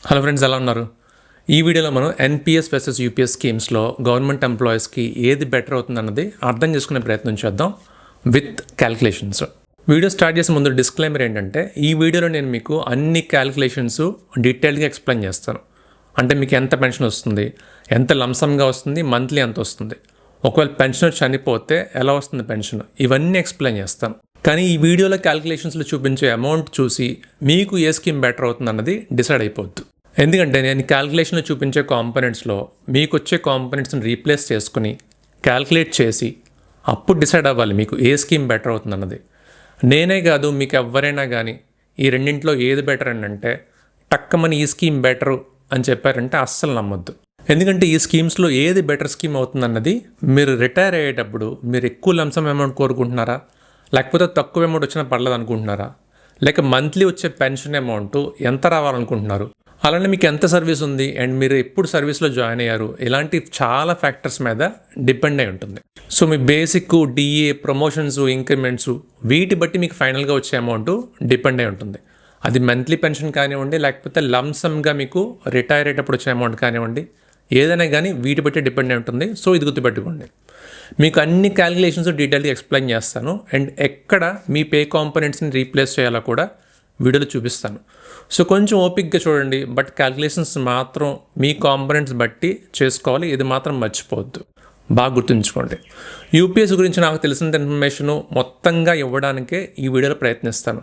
Hello friends, ఎలా ఉన్నారు? ఈ వీడియోలో మనం ఎన్పిఎస్ వర్సెస్ యూపీఎస్ స్కీమ్స్లో గవర్నమెంట్ ఎంప్లాయీస్కి ఏది బెటర్ అవుతుందన్నది అర్థం చేసుకునే ప్రయత్నం చేద్దాం విత్ క్యాలిక్యులేషన్స్. వీడియో స్టార్ట్ చేసే ముందు డిస్క్లైమర్ ఏంటంటే, ఈ వీడియోలో నేను మీకు అన్ని క్యాలిక్యులేషన్స్ డీటెయిల్గా ఎక్స్ప్లెయిన్ చేస్తాను. అంటే మీకు ఎంత పెన్షన్ వస్తుంది, ఎంత లంసమ్గా వస్తుంది, మంత్లీ ఎంత వస్తుంది, ఒకవేళ పెన్షనర్ చనిపోతే ఎలా వస్తుంది పెన్షన్, ఇవన్నీ ఎక్స్ప్లెయిన్ చేస్తాను. కానీ ఈ వీడియోలో క్యాలిక్యులేషన్స్లో చూపించే అమౌంట్ చూసి మీకు ఏ స్కీమ్ బెటర్ అవుతుంది అన్నది డిసైడ్ అయిపోద్దు. ఎందుకంటే నేను క్యాలిక్యులేషన్లో చూపించే కాంపోనెంట్స్లో మీకు వచ్చే కాంపోనెంట్స్ని రీప్లేస్ చేసుకుని క్యాలిక్యులేట్ చేసి అప్పుడు డిసైడ్ అవ్వాలి మీకు ఏ స్కీమ్ బెటర్ అవుతుంది అన్నది. నేనే కాదు, మీకు ఎవరైనా కానీ ఈ రెండింటిలో ఏది బెటర్ అని అంటే టక్కమని ఈ స్కీమ్ బెటరు అని చెప్పారంటే అస్సలు నమ్మొద్దు. ఎందుకంటే ఈ స్కీమ్స్లో ఏది బెటర్ స్కీమ్ అవుతుందన్నది మీరు రిటైర్ అయ్యేటప్పుడు మీరు ఎక్కువ లంసమ్ అమౌంట్ కోరుకుంటున్నారా, లేకపోతే తక్కువ అమౌంట్ వచ్చినా పర్లేదు అనుకుంటున్నారా, లేక మంత్లీ వచ్చే పెన్షన్ అమౌంట్ ఎంత రావాలనుకుంటున్నారు, అలానే మీకు ఎంత సర్వీస్ ఉంది అండ్ మీరు ఎప్పుడు సర్వీస్లో జాయిన్ అయ్యారు, ఇలాంటి చాలా ఫ్యాక్టర్స్ మీద డిపెండ్ అయి ఉంటుంది. సో మీ బేసిక్, డిఏ, ప్రమోషన్స్, ఇంక్రిమెంట్స్ వీటి బట్టి మీకు ఫైనల్గా వచ్చే అమౌంట్ డిపెండ్ అయి ఉంటుంది. అది మంత్లీ పెన్షన్ కానివ్వండి, లేకపోతే లంసమ్గా మీకు రిటైర్ అయ్యేటప్పుడు వచ్చే అమౌంట్ కానివ్వండి, ఏదైనా కానీ వీటి బట్టి డిపెండ్ అయి ఉంటుంది. సో ఇది గుర్తుపెట్టుకోండి. మీకు అన్ని క్యాలిక్యులేషన్స్ డీటెయిల్గా ఎక్స్ప్లెయిన్ చేస్తాను అండ్ ఎక్కడ మీ పే కాంపోనెంట్స్ని రీప్లేస్ చేయాలో కూడా వీడియోలో చూపిస్తాను. సో కొంచెం ఓపిక్గా చూడండి, బట్ క్యాలిక్యులేషన్స్ మాత్రం మీ కాంపోనెంట్స్ బట్టి చేసుకోవాలి. ఇది మాత్రం మర్చిపోవద్దు, బాగా గుర్తుంచుకోండి. యూపీఎస్ గురించి నాకు తెలిసిన ఇన్ఫర్మేషను మొత్తంగా ఇవ్వడానికే ఈ వీడియోలో ప్రయత్నిస్తాను.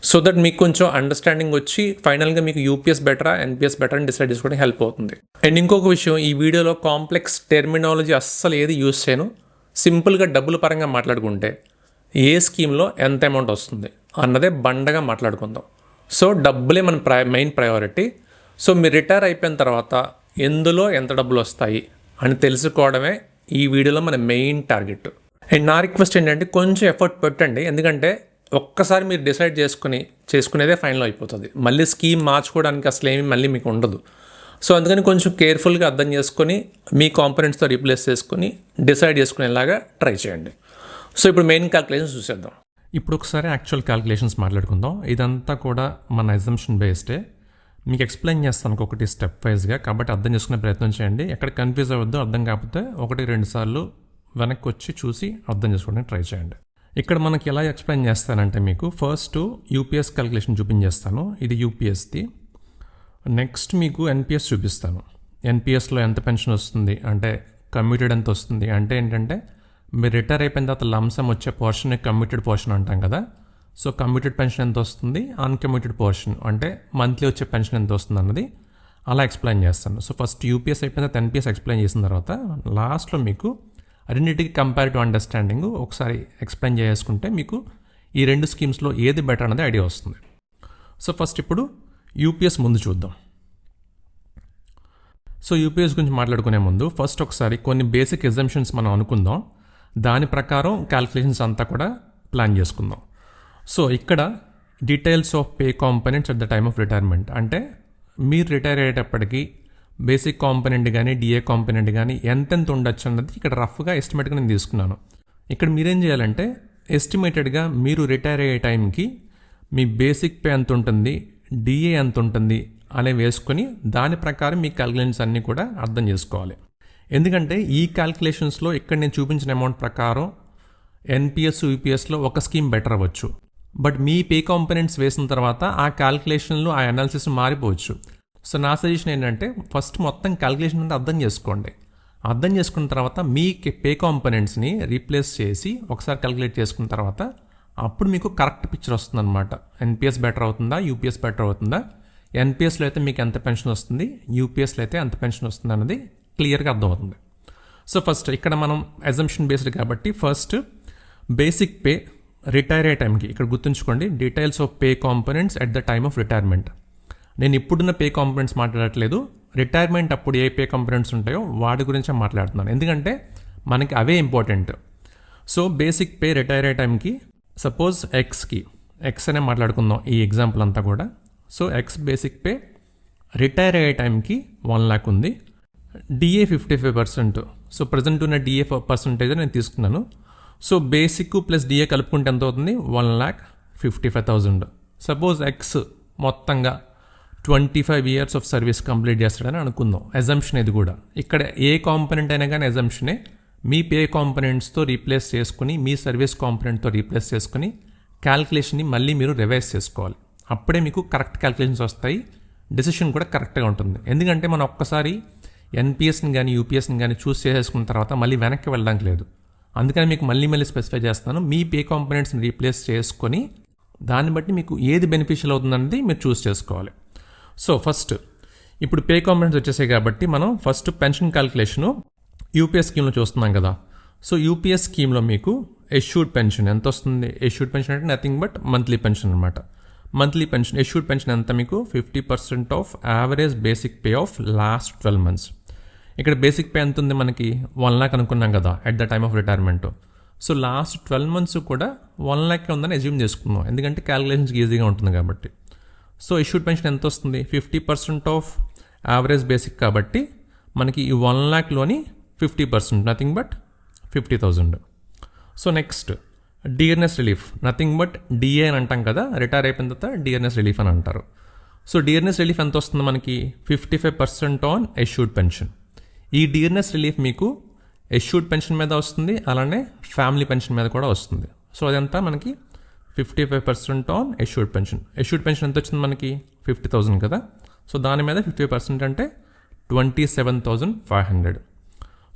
సో దట్ మీకు కొంచెం అండర్స్టాండింగ్ వచ్చి ఫైనల్గా మీకు యూపీఎస్ బెటరా, ఎన్పిఎస్ బెటర్ అని డిసైడ్ చేసుకోవడానికి హెల్ప్ అవుతుంది. అండ్ ఇంకొక విషయం, ఈ వీడియోలో కాంప్లెక్స్ టెర్మినాలజీ అస్సలు ఏది యూజ్ చేయను. సింపుల్గా డబ్బుల పరంగా మాట్లాడుకుంటే ఏ స్కీమ్లో ఎంత అమౌంట్ వస్తుంది అన్నదే బండగా మాట్లాడుకుందాం. సో డబ్బులే మన మెయిన్ ప్రయారిటీ. సో మీరు రిటైర్ అయిపోయిన తర్వాత ఎందులో ఎంత డబ్బులు వస్తాయి అని తెలుసుకోవడమే ఈ వీడియోలో మన మెయిన్ టార్గెట్. అండ్ నా రిక్వెస్ట్ ఏంటంటే కొంచెం ఎఫర్ట్ పెట్టండి, ఎందుకంటే ఒక్కసారి మీరు డిసైడ్ చేసుకునేదే ఫైనల్ అయిపోతుంది. మళ్ళీ స్కీమ్ మార్చుకోవడానికి అసలు ఏమీ మళ్ళీ మీకు ఉండదు. సో అందుకని కొంచెం కేర్ఫుల్గా అర్థం చేసుకొని మీ కాంపోనెంట్స్తో రీప్లేస్ చేసుకొని డిసైడ్ చేసుకునేలాగా ట్రై చేయండి. సో ఇప్పుడు మెయిన్ క్యాలిక్యులేషన్స్ చూసేద్దాం. ఇప్పుడు ఒకసారి యాక్చువల్ క్యాలిక్యులేషన్స్ మాట్లాడుకుందాం. ఇదంతా కూడా మన అజంప్షన్ బేస్డే. మీకు ఎక్స్ప్లెయిన్ చేస్తాను ఒకటి స్టెప్ వైజ్గా, కాబట్టి అర్థం చేసుకునే ప్రయత్నం చేయండి. ఎక్కడ కన్ఫ్యూజ్ అవ్వద్దు. అర్థం కాకపోతే 1-2 సార్లు వెనక్కి వచ్చి చూసి అర్థం చేసుకోవడానికి ట్రై చేయండి. ఇక్కడ మనకి ఎలా ఎక్స్ప్లెయిన్ చేస్తానంటే, మీకు ఫస్ట్ యూపీఎస్ క్యాలిక్యులేషన్ చూపించేస్తాను. ఇది యూపీఎస్ది. నెక్స్ట్ మీకు ఎన్పిఎస్ చూపిస్తాను. ఎన్పిఎస్లో ఎంత పెన్షన్ వస్తుంది అంటే కమ్యూటెడ్ ఎంత వస్తుంది అంటే ఏంటంటే మీరు రిటైర్ అయిపోయిన తర్వాత లంసమ్ వచ్చే పోర్షన్ కమ్యూటెడ్ పోర్షన్ అంటాం కదా. సో కమ్యూటెడ్ పెన్షన్ ఎంత వస్తుంది, అన్కమ్యూటెడ్ పోర్షన్ అంటే మంత్లీ వచ్చే పెన్షన్ ఎంత వస్తుంది అన్నది అలా ఎక్స్ప్లెయిన్ చేస్తాను. సో ఫస్ట్ యూపీఎస్ అయిపోయిన తర్వాత ఎన్పిఎస్ ఎక్స్ప్లెయిన్ చేసిన తర్వాత లాస్ట్లో మీకు రెండింటికి కంపారిటివ్ అండర్స్టాండింగ్ ఒకసారి ఎక్స్ప్లెయిన్ చేసుకుంటే మీకు ఈ రెండు స్కీమ్స్లో ఏది బెటర్ అనేది ఐడియా వస్తుంది. సో ఫస్ట్ ఇప్పుడు యూపీఎస్ ముందు చూద్దాం. సో యూపీఎస్ గురించి మాట్లాడుకునే ముందు ఫస్ట్ ఒకసారి కొన్ని బేసిక్ ఎగ్జంప్షన్స్ మనం అనుకుందాం. దాని ప్రకారం క్యాలిక్యులేషన్స్ అంతా కూడా ప్లాన్ చేసుకుందాం. సో ఇక్కడ details of pay components at the time of retirement అంటే మీరు రిటైర్ అయ్యేటప్పటికి బేసిక్ కాంపోనెంట్ కానీ డిఏ కాంపోనెంట్ కానీ ఎంతెంత ఉండొచ్చు అన్నది ఇక్కడ రఫ్గా ఎస్టిమేట్గా నేను తీసుకున్నాను. ఇక్కడ మీరేం చేయాలంటే ఎస్టిమేటెడ్గా మీరు రిటైర్ అయ్యే టైంకి మీ బేసిక్ పే ఎంత ఉంటుంది, డిఏ ఎంత ఉంటుంది అనే వేసుకొని దాని ప్రకారం మీ క్యాలిక్యులేషన్స్ అన్నీ కూడా అర్థం చేసుకోవాలి. ఎందుకంటే ఈ క్యాలిక్యులేషన్స్లో ఇక్కడ నేను చూపించిన అమౌంట్ ప్రకారం ఎన్పిఎస్, యూపీఎస్లో ఒక స్కీమ్ బెటర్ అవ్వచ్చు. బట్ మీ పే కాంపోనెంట్స్ వేసిన తర్వాత ఆ క్యాలిక్యులేషన్లో ఆ అనాలిసిస్ మారిపోవచ్చు. సో నా సజెషన్ ఏంటంటే ఫస్ట్ మొత్తం క్యాలిక్యులేషన్ అంతా అర్థం చేసుకోండి. అర్థం చేసుకున్న తర్వాత మీ పే కాంపోనెంట్స్ని రీప్లేస్ చేసి ఒకసారి క్యాలిక్యులేట్ చేసుకున్న తర్వాత అప్పుడు మీకు కరెక్ట్ పిక్చర్ వస్తుందన్నమాట. ఎన్పిఎస్ బెటర్ అవుతుందా, యూపీఎస్ బెటర్ అవుతుందా, ఎన్పిఎస్లో అయితే మీకు ఎంత పెన్షన్ వస్తుంది, యూపీఎస్లో అయితే ఎంత పెన్షన్ వస్తుంది అన్నది క్లియర్గా అర్థమవుతుంది. సో ఫస్ట్ ఇక్కడ మనం అజంప్షన్ బేస్డ్ కాబట్టి ఫస్ట్ బేసిక్ పే రిటైర్ అయ్యే టైంకి ఇక్కడ గుర్తుంచుకోండి, details of pay components at the time of retirement. నేను ఇప్పుడున్న పే కాంపోనెంట్స్ మాట్లాడట్లేదు, రిటైర్మెంట్ అప్పుడు ఏ పే కాంపోనెంట్స్ ఉంటాయో వాటి గురించి మాట్లాడుతున్నాను, ఎందుకంటే మనకి అవే important. So basic pay retire అయ్యే టైంకి సపోజ్ ఎక్స్ అనే మాట్లాడుకుందాం ఈ ఎగ్జాంపుల్ అంతా కూడా. So X basic pay retire అయ్యే టైంకి 1 lakh ఉంది. డిఏ 55%. సో ప్రజెంట్ ఉన్న డిఏ పర్సంటేజ్ నేను తీసుకున్నాను. సో బేసిక్ ప్లస్ డిఏ కలుపుకుంటే ఎంత అవుతుంది, 1,55,000. సపోజ్ ఎక్స్ మొత్తంగా 25 ఇయర్స్ ఆఫ్ సర్వీస్ కంప్లీట్ చేస్తాడని అనుకుందాం. అజంప్షన్ ఇది కూడా. ఇక్కడ ఏ కాంపనెంట్ అయినా కానీ అజంప్షనే. మీ పే కాంపనెంట్స్తో రీప్లేస్ చేసుకుని, మీ సర్వీస్ కాంపనెంట్తో రీప్లేస్ చేసుకుని క్యాల్కులేషన్ని మళ్ళీ మీరు రివైజ్ చేసుకోవాలి. అప్పుడే మీకు కరెక్ట్ క్యాల్కులేషన్స్ వస్తాయి, డెసిషన్ కూడా కరెక్ట్గా ఉంటుంది. ఎందుకంటే మనం ఒక్కసారి ఎన్పిఎస్ని కానీ యూపీఎస్ని కానీ చూస్ చేసేసుకున్న తర్వాత మళ్ళీ వెనక్కి వెళ్ళడానికి లేదు. అందుకని మీకు మళ్ళీ స్పెసిఫై చేస్తున్నాను. మీ పే కాంపనెంట్స్ని రీప్లేస్ చేసుకొని దాన్ని బట్టి మీకు ఏది బెనిఫిషియల్ అవుతుందనేది మీరు చూస్ చేసుకోవాలి. సో ఫస్ట్ ఇప్పుడు పే కాంపనెంట్స్ వచ్చేసాయి కాబట్టి మనం ఫస్ట్ పెన్షన్ క్యాల్కులేషను యూపీఎస్ స్కీమ్లో చూస్తున్నాం కదా. సో యూపీఎస్ స్కీమ్లో మీకు ఎష్యూడ్ పెన్షన్ ఎంత వస్తుంది? ఎష్యూడ్ పెన్షన్ అంటే నథింగ్ బట్ మంత్లీ పెన్షన్ అనమాట. మంత్లీ పెన్షన్, ఎష్యూడ్ పెన్షన్ ఎంత మీకు? 50% of average basic pay of last 12 months. ఇక్కడ బేసిక్ పే ఎంత ఉంది మనకి? 1 lakh అనుకున్నాం కదా at the time of retirement. So last 12 months కూడా 1 lakh ఉందని అజ్యూమ్ చేసుకుందాం, ఎందుకంటే క్యాల్కులేషన్స్కి ఈజీగా ఉంటుంది కాబట్టి. సో ఇష్యూడ్ పెన్షన్ ఎంత వస్తుంది? 50% ఆఫ్ యావరేజ్ బేసిక్ కాబట్టి మనకి ఈ 1 lakhలోని 50% nothing but 50,000. So next dearness relief, nothing but DA అని అంటాం కదా, రిటైర్ అయిపోయిన తర్వాత డియర్నెస్ రిలీఫ్ అని అంటారు. సో డియర్నెస్ రిలీఫ్ ఎంత వస్తుంది మనకి? 55% ఆన్ ఎష్యూడ్ పెన్షన్. ఈ డియర్నెస్ రిలీఫ్ మీకు ఎష్యూడ్ పెన్షన్ మీద వస్తుంది, అలానే ఫ్యామిలీ పెన్షన్ మీద కూడా వస్తుంది. సో అదంతా మనకి 55% ఆన్ ఎష్యూడ్ పెన్షన్. ఎష్యూడ్ పెన్షన్ ఎంత వచ్చింది మనకి? 50,000 కదా. సో దాని మీద 50% అంటే 27,500.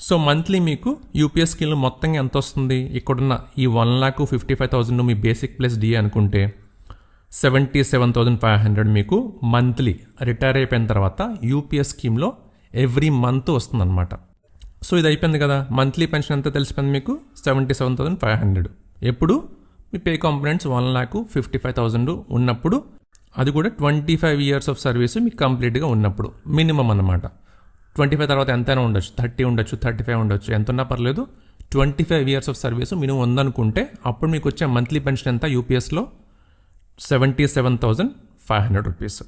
సో మంత్లీ మీకు యూపీఎస్ స్కీమ్లో మొత్తంగా ఎంత వస్తుంది? ఇక్కడున్న ఈ 1,55,000 మీ బేసిక్ ప్లస్ డిఏ అనుకుంటే 77,500 మీకు మంత్లీ రిటైర్ అయిపోయిన తర్వాత యూపీఎస్ స్కీమ్లో ఎవ్రీ మంత్ వస్తుందన్నమాట. సో ఇది అయిపోయింది కదా. మంత్లీ పెన్షన్ ఎంత తెలిసిపోయింది మీకు? 77,500. ఎప్పుడు? మీ పే కాంపనెంట్స్ 1,55,000 ఉన్నప్పుడు, అది కూడా 25 ఇయర్స్ ఆఫ్ సర్వీస్ మీకు కంప్లీట్గా ఉన్నప్పుడు, మినిమం అన్నమాట. 25 తర్వాత ఎంతైనా ఉండొచ్చు, 30 ఉండొచ్చు, 35 ఉండొచ్చు, ఎంత ఉన్నా పర్లేదు. 25 ఇయర్స్ ఆఫ్ సర్వీస్ మినిమం ఉందనుకుంటే అప్పుడు మీకు వచ్చే మంత్లీ పెన్షన్ ఎంత యూపీఎస్లో? 77,500 రూపీస్.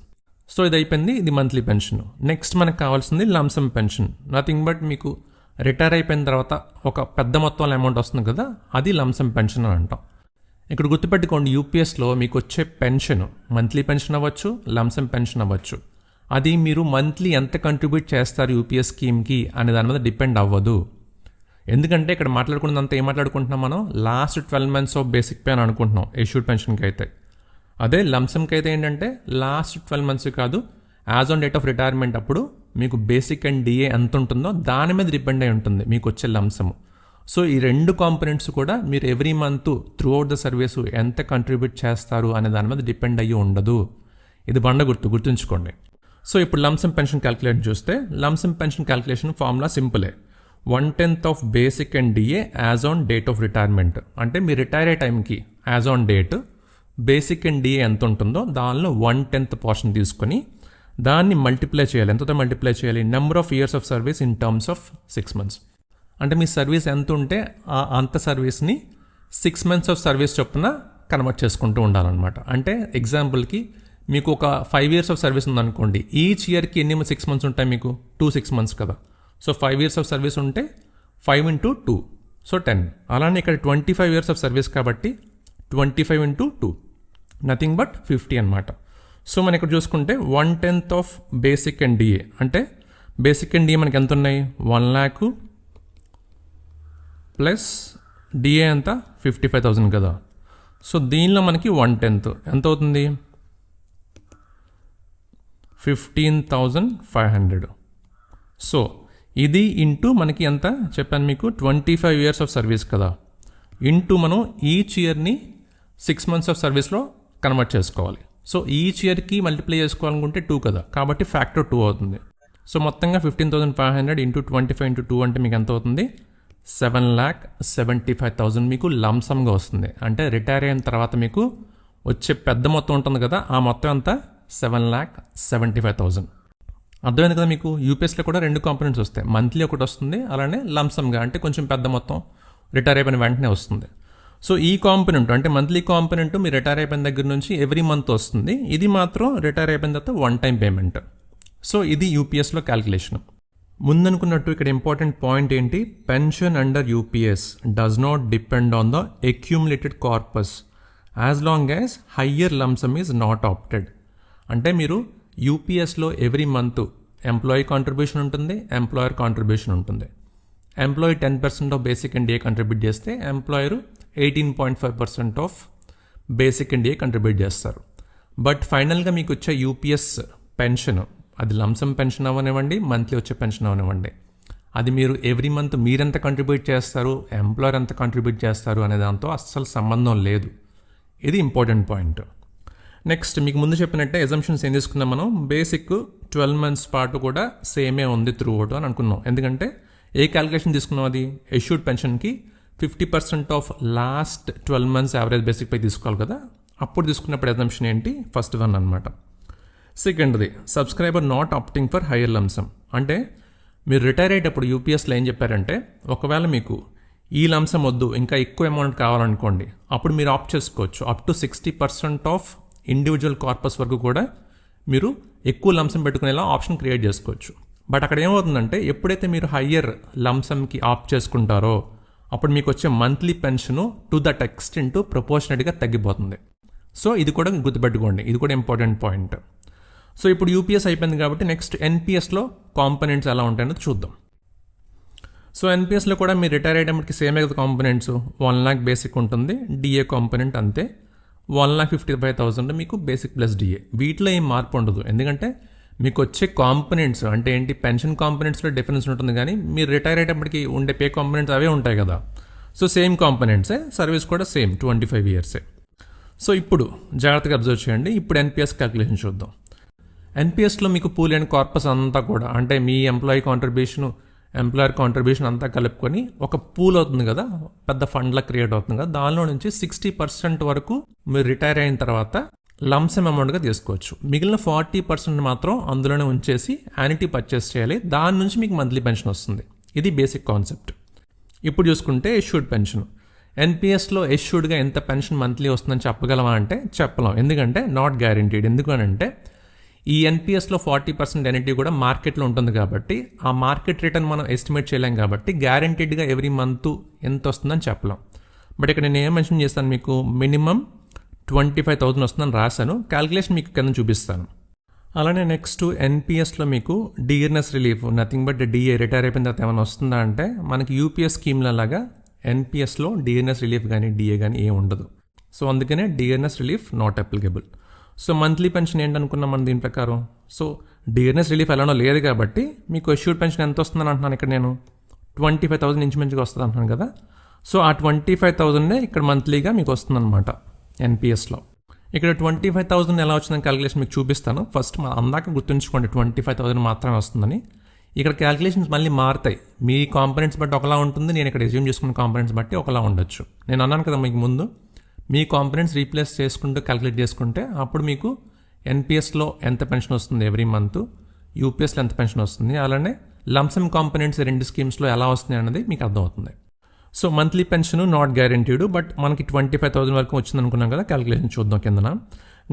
సో ఇది అయిపోయింది, ఇది మంత్లీ పెన్షన్. నెక్స్ట్ మనకు కావాల్సింది లంసమ్ పెన్షన్. నథింగ్ బట్ మీకు రిటైర్ అయిపోయిన తర్వాత ఒక పెద్ద మొత్తంలో అమౌంట్ వస్తుంది కదా, అది లంసమ్ పెన్షన్ అని అంటాం. ఇక్కడ గుర్తుపెట్టుకోండి, యూపీఎస్లో మీకు వచ్చే పెన్షన్ మంత్లీ పెన్షన్ అవ్వచ్చు, లంసమ్ పెన్షన్ అవ్వచ్చు. అది మీరు మంత్లీ ఎంత కంట్రిబ్యూట్ చేస్తారు యూపీఎస్ స్కీమ్కి అనే దాని మీద డిపెండ్ అవ్వదు. ఎందుకంటే ఇక్కడ మాట్లాడుకున్నదంతా ఏం మాట్లాడుకుంటున్నాం మనం? Last 12 months of basic pay అని అనుకుంటున్నాం ఎష్యూడ్ పెన్షన్కి అయితే. అదే లంసమ్కి అయితే ఏంటంటే లాస్ట్ 12 months కాదు, as on date of retirement అప్పుడు మీకు బేసిక్ అండ్ డిఏ ఎంత ఉంటుందో దాని మీద డిపెండ్ అయి ఉంటుంది మీకు వచ్చే లంసమ్. సో ఈ రెండు కాంపనెంట్స్ కూడా మీరు every month through out the service ఎంత కంట్రిబ్యూట్ చేస్తారు అనే దాని మీద డిపెండ్ అయ్యి ఉండదు. ఇది గుర్తుంచుకోండి. సో ఇప్పుడు లంసమ్ పెన్షన్ క్యాల్కులేషన్ చూస్తే, లంసమ్ పెన్షన్ క్యాల్కులేషన్ ఫార్ములా సింపులే. 1/10 of basic and DA as on date of retirement. అంటే మీరు రిటైర్ అయ్యే టైంకి as on date basic and DA ఎంత ఉంటుందో దానిలో 1/10 పోర్షన్ తీసుకొని దాన్ని మల్టిప్లై చేయాలి. ఎంతతో మల్టిప్లై చేయాలి? Number of years of service in terms of 6 months. అంటే మీ సర్వీస్ ఎంత ఉంటే అంత సర్వీస్ని 6 months ఆఫ్ సర్వీస్ చొప్పున కన్వర్ట్ చేసుకుంటూ ఉండాలన్నమాట. అంటే ఎగ్జాంపుల్కి మీకు ఒక 5 years ఆఫ్ సర్వీస్ ఉందనుకోండి, ఈచ్ ఇయర్కి ఎన్ని 6 months ఉంటాయి మీకు? 2 6 months కదా. సో 5 years ఆఫ్ సర్వీస్ ఉంటే 5 into 2, సో 10. అలానే ఇక్కడ 25 years ఆఫ్ సర్వీస్ కాబట్టి 25 into 2, నథింగ్ బట్ 50 అనమాట. సో మనం ఇక్కడ చూసుకుంటే 1/10 ఆఫ్ బేసిక్ అండ్ డిఏ, అంటే బేసిక్ అండ్ డిఏ మనకి ఎంత ఉన్నాయి? 1 lakh ప్లస్ డిఏ ఎంత? 55,000 కదా. సో దీనిలో మనకి 1/10 ఎంత అవుతుంది? 15,500. సో ఇది ఇంటూ మనకి ఎంత చెప్పాను మీకు? 25 years ఆఫ్ సర్వీస్ కదా, ఇంటూ మనం ఈచ్ ఇయర్ని 6 months ఆఫ్ సర్వీస్లో కన్వర్ట్ చేసుకోవాలి. సో ఈచ్ ఇయర్కి మల్టిప్లై చేసుకోవాలనుకుంటే 2 కదా, కాబట్టి ఫ్యాక్టర్ 2 అవుతుంది. సో మొత్తంగా 15,500 ఇంటూ 25 into 2 అంటే మీకు ఎంత అవుతుంది? 7,75,000 మీకు లంసమ్గా వస్తుంది. అంటే రిటైర్ అయిన తర్వాత మీకు వచ్చే పెద్ద మొత్తం ఉంటుంది కదా, ఆ మొత్తం అంతా 7,75,000. అర్థమైంది కదా మీకు? యూపీఎస్లో కూడా 2 కాంపనెంట్స్ వస్తాయి, మంత్లీ ఒకటి వస్తుంది, అలానే లంసమ్గా అంటే కొంచెం పెద్ద మొత్తం రిటైర్ అయిపోయిన వెంటనే వస్తుంది. సో ఈ కాంపనెంట్ అంటే మంత్లీ కాంపనెంట్ మీ రిటైర్ అయిపోయిన దగ్గర నుంచి ఎవ్రీ మంత్ వస్తుంది. ఇది మాత్రం రిటైర్ అయిపోయిన తర్వాత 1 time పేమెంట్. సో ఇది యూపీఎస్లో క్యాల్కులేషన్. ముందనుకున్నట్టు ఇక్కడ ఇంపార్టెంట్ పాయింట్ ఏంటి? Pension under UPS does not depend on the accumulated corpus as long as higher lump sum is not opted. అంటే మీరు యూపీఎస్లో ఎవ్రీ మంత్ ఎంప్లాయీ కాంట్రిబ్యూషన్ ఉంటుంది, ఎంప్లాయర్ కాంట్రిబ్యూషన్ ఉంటుంది. Employee 10% of basic and DA contribute చేస్తే employer 18.5% of basic and DA contribute చేస్తారు. But ఫైనల్గా మీకు వచ్చే యూపీఎస్ పెన్షన్, అది లంసమ్ పెన్షన్ అవనివ్వండి, మంత్లీ వచ్చే పెన్షన్ అవనివ్వండి, అది మీరు ఎవ్రీ మంత్ మీరెంత కంట్రిబ్యూట్ చేస్తారు, ఎంప్లాయర్ ఎంత కంట్రిబ్యూట్ చేస్తారు అనే దాంతో అస్సలు సంబంధం లేదు. ఇది ఇంపార్టెంట్ పాయింట్. నెక్స్ట్ మీకు ముందు చెప్పినట్టే ఎజంప్షన్స్ ఏం తీసుకున్నాం మనం, బేసిక్ 12 months పాటు కూడా సేమే ఉంది త్రూ అవుట్ అని అనుకున్నాం. ఎందుకంటే ఏ క్యాలిక్యులేషన్ తీసుకున్నాం, అది ఎష్యూడ్ పెన్షన్కి 50% of last 12 months average basic పై తీసుకోవాలి కదా. అప్పుడు తీసుకున్నప్పుడు ఎజంప్షన్ ఏంటి, ఫస్ట్ వన్ అనమాట. సెకండ్ది subscriber not opting for higher lump sum. అంటే మీరు రిటైర్ అయ్యేటప్పుడు యూపీఎస్లో ఏం చెప్పారంటే, ఒకవేళ మీకు ఈ లంసమ్ వద్దు ఇంకా ఎక్కువ అమౌంట్ కావాలనుకోండి, అప్పుడు మీరు ఆప్ట్ చేసుకోవచ్చు. Up to 60% of individual corpus వరకు కూడా మీరు ఎక్కువ లంసమ్ పెట్టుకునేలా ఆప్షన్ క్రియేట్ చేసుకోవచ్చు. బట్ అక్కడ ఏమవుతుందంటే, ఎప్పుడైతే మీరు హయ్యర్ లంసమ్కి ఆప్ట్ చేసుకుంటారో అప్పుడు మీకు వచ్చే monthly pension to that extent ప్రపోర్షనట్గా తగ్గిపోతుంది. సో ఇది కూడా గుర్తుపెట్టుకోండి, ఇది కూడా ఇంపార్టెంట్ పాయింట్. సో ఇప్పుడు యూపీఎస్ అయిపోయింది కాబట్టి నెక్స్ట్ ఎన్పిఎస్లో కాంపోనెంట్స్ ఎలా ఉంటాయో చూద్దాం. సో ఎన్పిఎస్లో కూడా మీరు రిటైర్ అయ్యేటప్పటికి సేమే కదా కాంపోనెంట్స్. 1 lakh బేసిక్ ఉంటుంది, డిఏ కాంపోనెంట్ అంతే 1,55,000 మీకు బేసిక్ ప్లస్ డిఏ. వీటిలో ఏం మార్పు ఉండదు, ఎందుకంటే మీకు వచ్చే కాంపోనెంట్స్ అంటే ఏంటి, పెన్షన్ కాంపోనెంట్స్లో డిఫరెన్స్ ఉంటుంది, కానీ మీరు రిటైర్ అయ్యేటప్పటికి ఉండే పే కాంపోనెంట్స్ అవే ఉంటాయి కదా. సో సేమ్ కాంపోనెంట్సే, సర్వీస్ కూడా సేమ్ 25 years. సో ఇప్పుడు జాగ్రత్తగా అబ్జర్వ్ చేయండి. ఇప్పుడు ఎన్పిఎస్ క్యాలిక్యులేషన్ చూద్దాం. ఎన్పిఎస్లో మీకు పూల్ అండ్ కార్పస్ అంతా కూడా, అంటే మీ ఎంప్లాయీ కాంట్రిబ్యూషన్, ఎంప్లాయర్ కాంట్రిబ్యూషన్ అంతా కలుపుకొని ఒక పూల్ అవుతుంది కదా, పెద్ద ఫండ్లా క్రియేట్ అవుతుంది కదా. దానిలో నుంచి 60% వరకు మీరు రిటైర్ అయిన తర్వాత లంసమ్ అమౌంట్గా తీసుకోవచ్చు. మిగిలిన 40% మాత్రం అందులోనే ఉంచేసి యానిటీ పర్చేస్ చేయాలి. దాని నుంచి మీకు మంత్లీ పెన్షన్ వస్తుంది. ఇది బేసిక్ కాన్సెప్ట్. ఇప్పుడు చూసుకుంటే ఎష్యూడ్ పెన్షన్. ఎన్పిఎస్లో ఎష్యూడ్గా ఎంత పెన్షన్ మంత్లీ వస్తుందని చెప్పగలమా అంటే చెప్పలేం, ఎందుకంటే నాట్ గ్యారంటీడ్. ఎందుకు అని అంటే ఈ ఎన్పిఎస్లో 40% ఎన్ఐటీ కూడా మార్కెట్లో ఉంటుంది కాబట్టి ఆ మార్కెట్ రిటర్న్ మనం ఎస్టిమేట్ చేయలేం కాబట్టి గ్యారంటీడ్గా ఎవ్రీ మంత్ ఎంత వస్తుందని చెప్పలేం. బట్ ఇక్కడ నేను ఏం మెన్షన్ చేస్తాను, మీకు మినిమం 25,000 వస్తుందని రాశాను. క్యాలిక్యులేషన్ మీకు కింద చూపిస్తాను. అలానే నెక్స్ట్ ఎన్పిఎస్లో మీకు dearness relief, nothing but DA, retire అయిపోయిన తర్వాత ఏమైనా వస్తుందా అంటే మనకి యూపీఎస్ స్కీమ్లలాగా ఎన్పిఎస్లో డియర్నెస్ రిలీఫ్ కానీ డిఏ కానీ ఏం ఉండదు. సో అందుకనే dearness relief not applicable. So monthly pension ఏంటనుకున్నాం మనం దీని ప్రకారం. సో డియర్నెస్ రిలీఫ్ ఎలానో లేదు కాబట్టి మీకు ఎష్యూర్డ్ పెన్షన్ ఎంత వస్తుందని అంటున్నాను ఇక్కడ నేను, 25,000 ఇంచుమించుగా వస్తుంది అంటున్నాను కదా. సో ఆ 25,000 ఇక్కడ మంత్లీగా మీకు వస్తుందన్నమాట ఎన్పిఎస్లో. ఇక్కడ 25,000 ఎలా వచ్చిందని క్యాలిక్యులేషన్ మీకు చూపిస్తాను. ఫస్ట్ అందాక గుర్తుంచుకోండి 25,000 మాత్రమే వస్తుందని. ఇక్కడ క్యాలిక్యులేషన్స్ మళ్ళీ మారుతాయి, మీ కాంపోనెంట్స్ బట్టి ఒకలా ఉంటుంది, నేను ఇక్కడ ఎజ్యూమ్ చేసుకున్న కాంపోనెంట్స్ బట్టి ఒకలా ఉండొచ్చు. నేను అన్నాను కదా మీకు ముందు, మీ కాంపోనెంట్స్ రీప్లేస్ చేసుకుంటూ క్యాలిక్యులేట్ చేసుకుంటే అప్పుడు మీకు ఎన్పిఎస్లో ఎంత పెన్షన్ వస్తుంది ఎవ్రీ మంత్, యూపీఎస్లో ఎంత పెన్షన్ వస్తుంది, అలానే లంసమ్ కాంపోనెంట్స్ రెండు స్కీమ్స్లో ఎలా వస్తున్నాయి అన్నది మీకు అర్థమవుతుంది. So monthly pension not guaranteed, but మనకి 25,000 వరకు వచ్చింది అనుకున్నాం కదా. క్యాలిక్యులేషన్ చూద్దాం కిందన.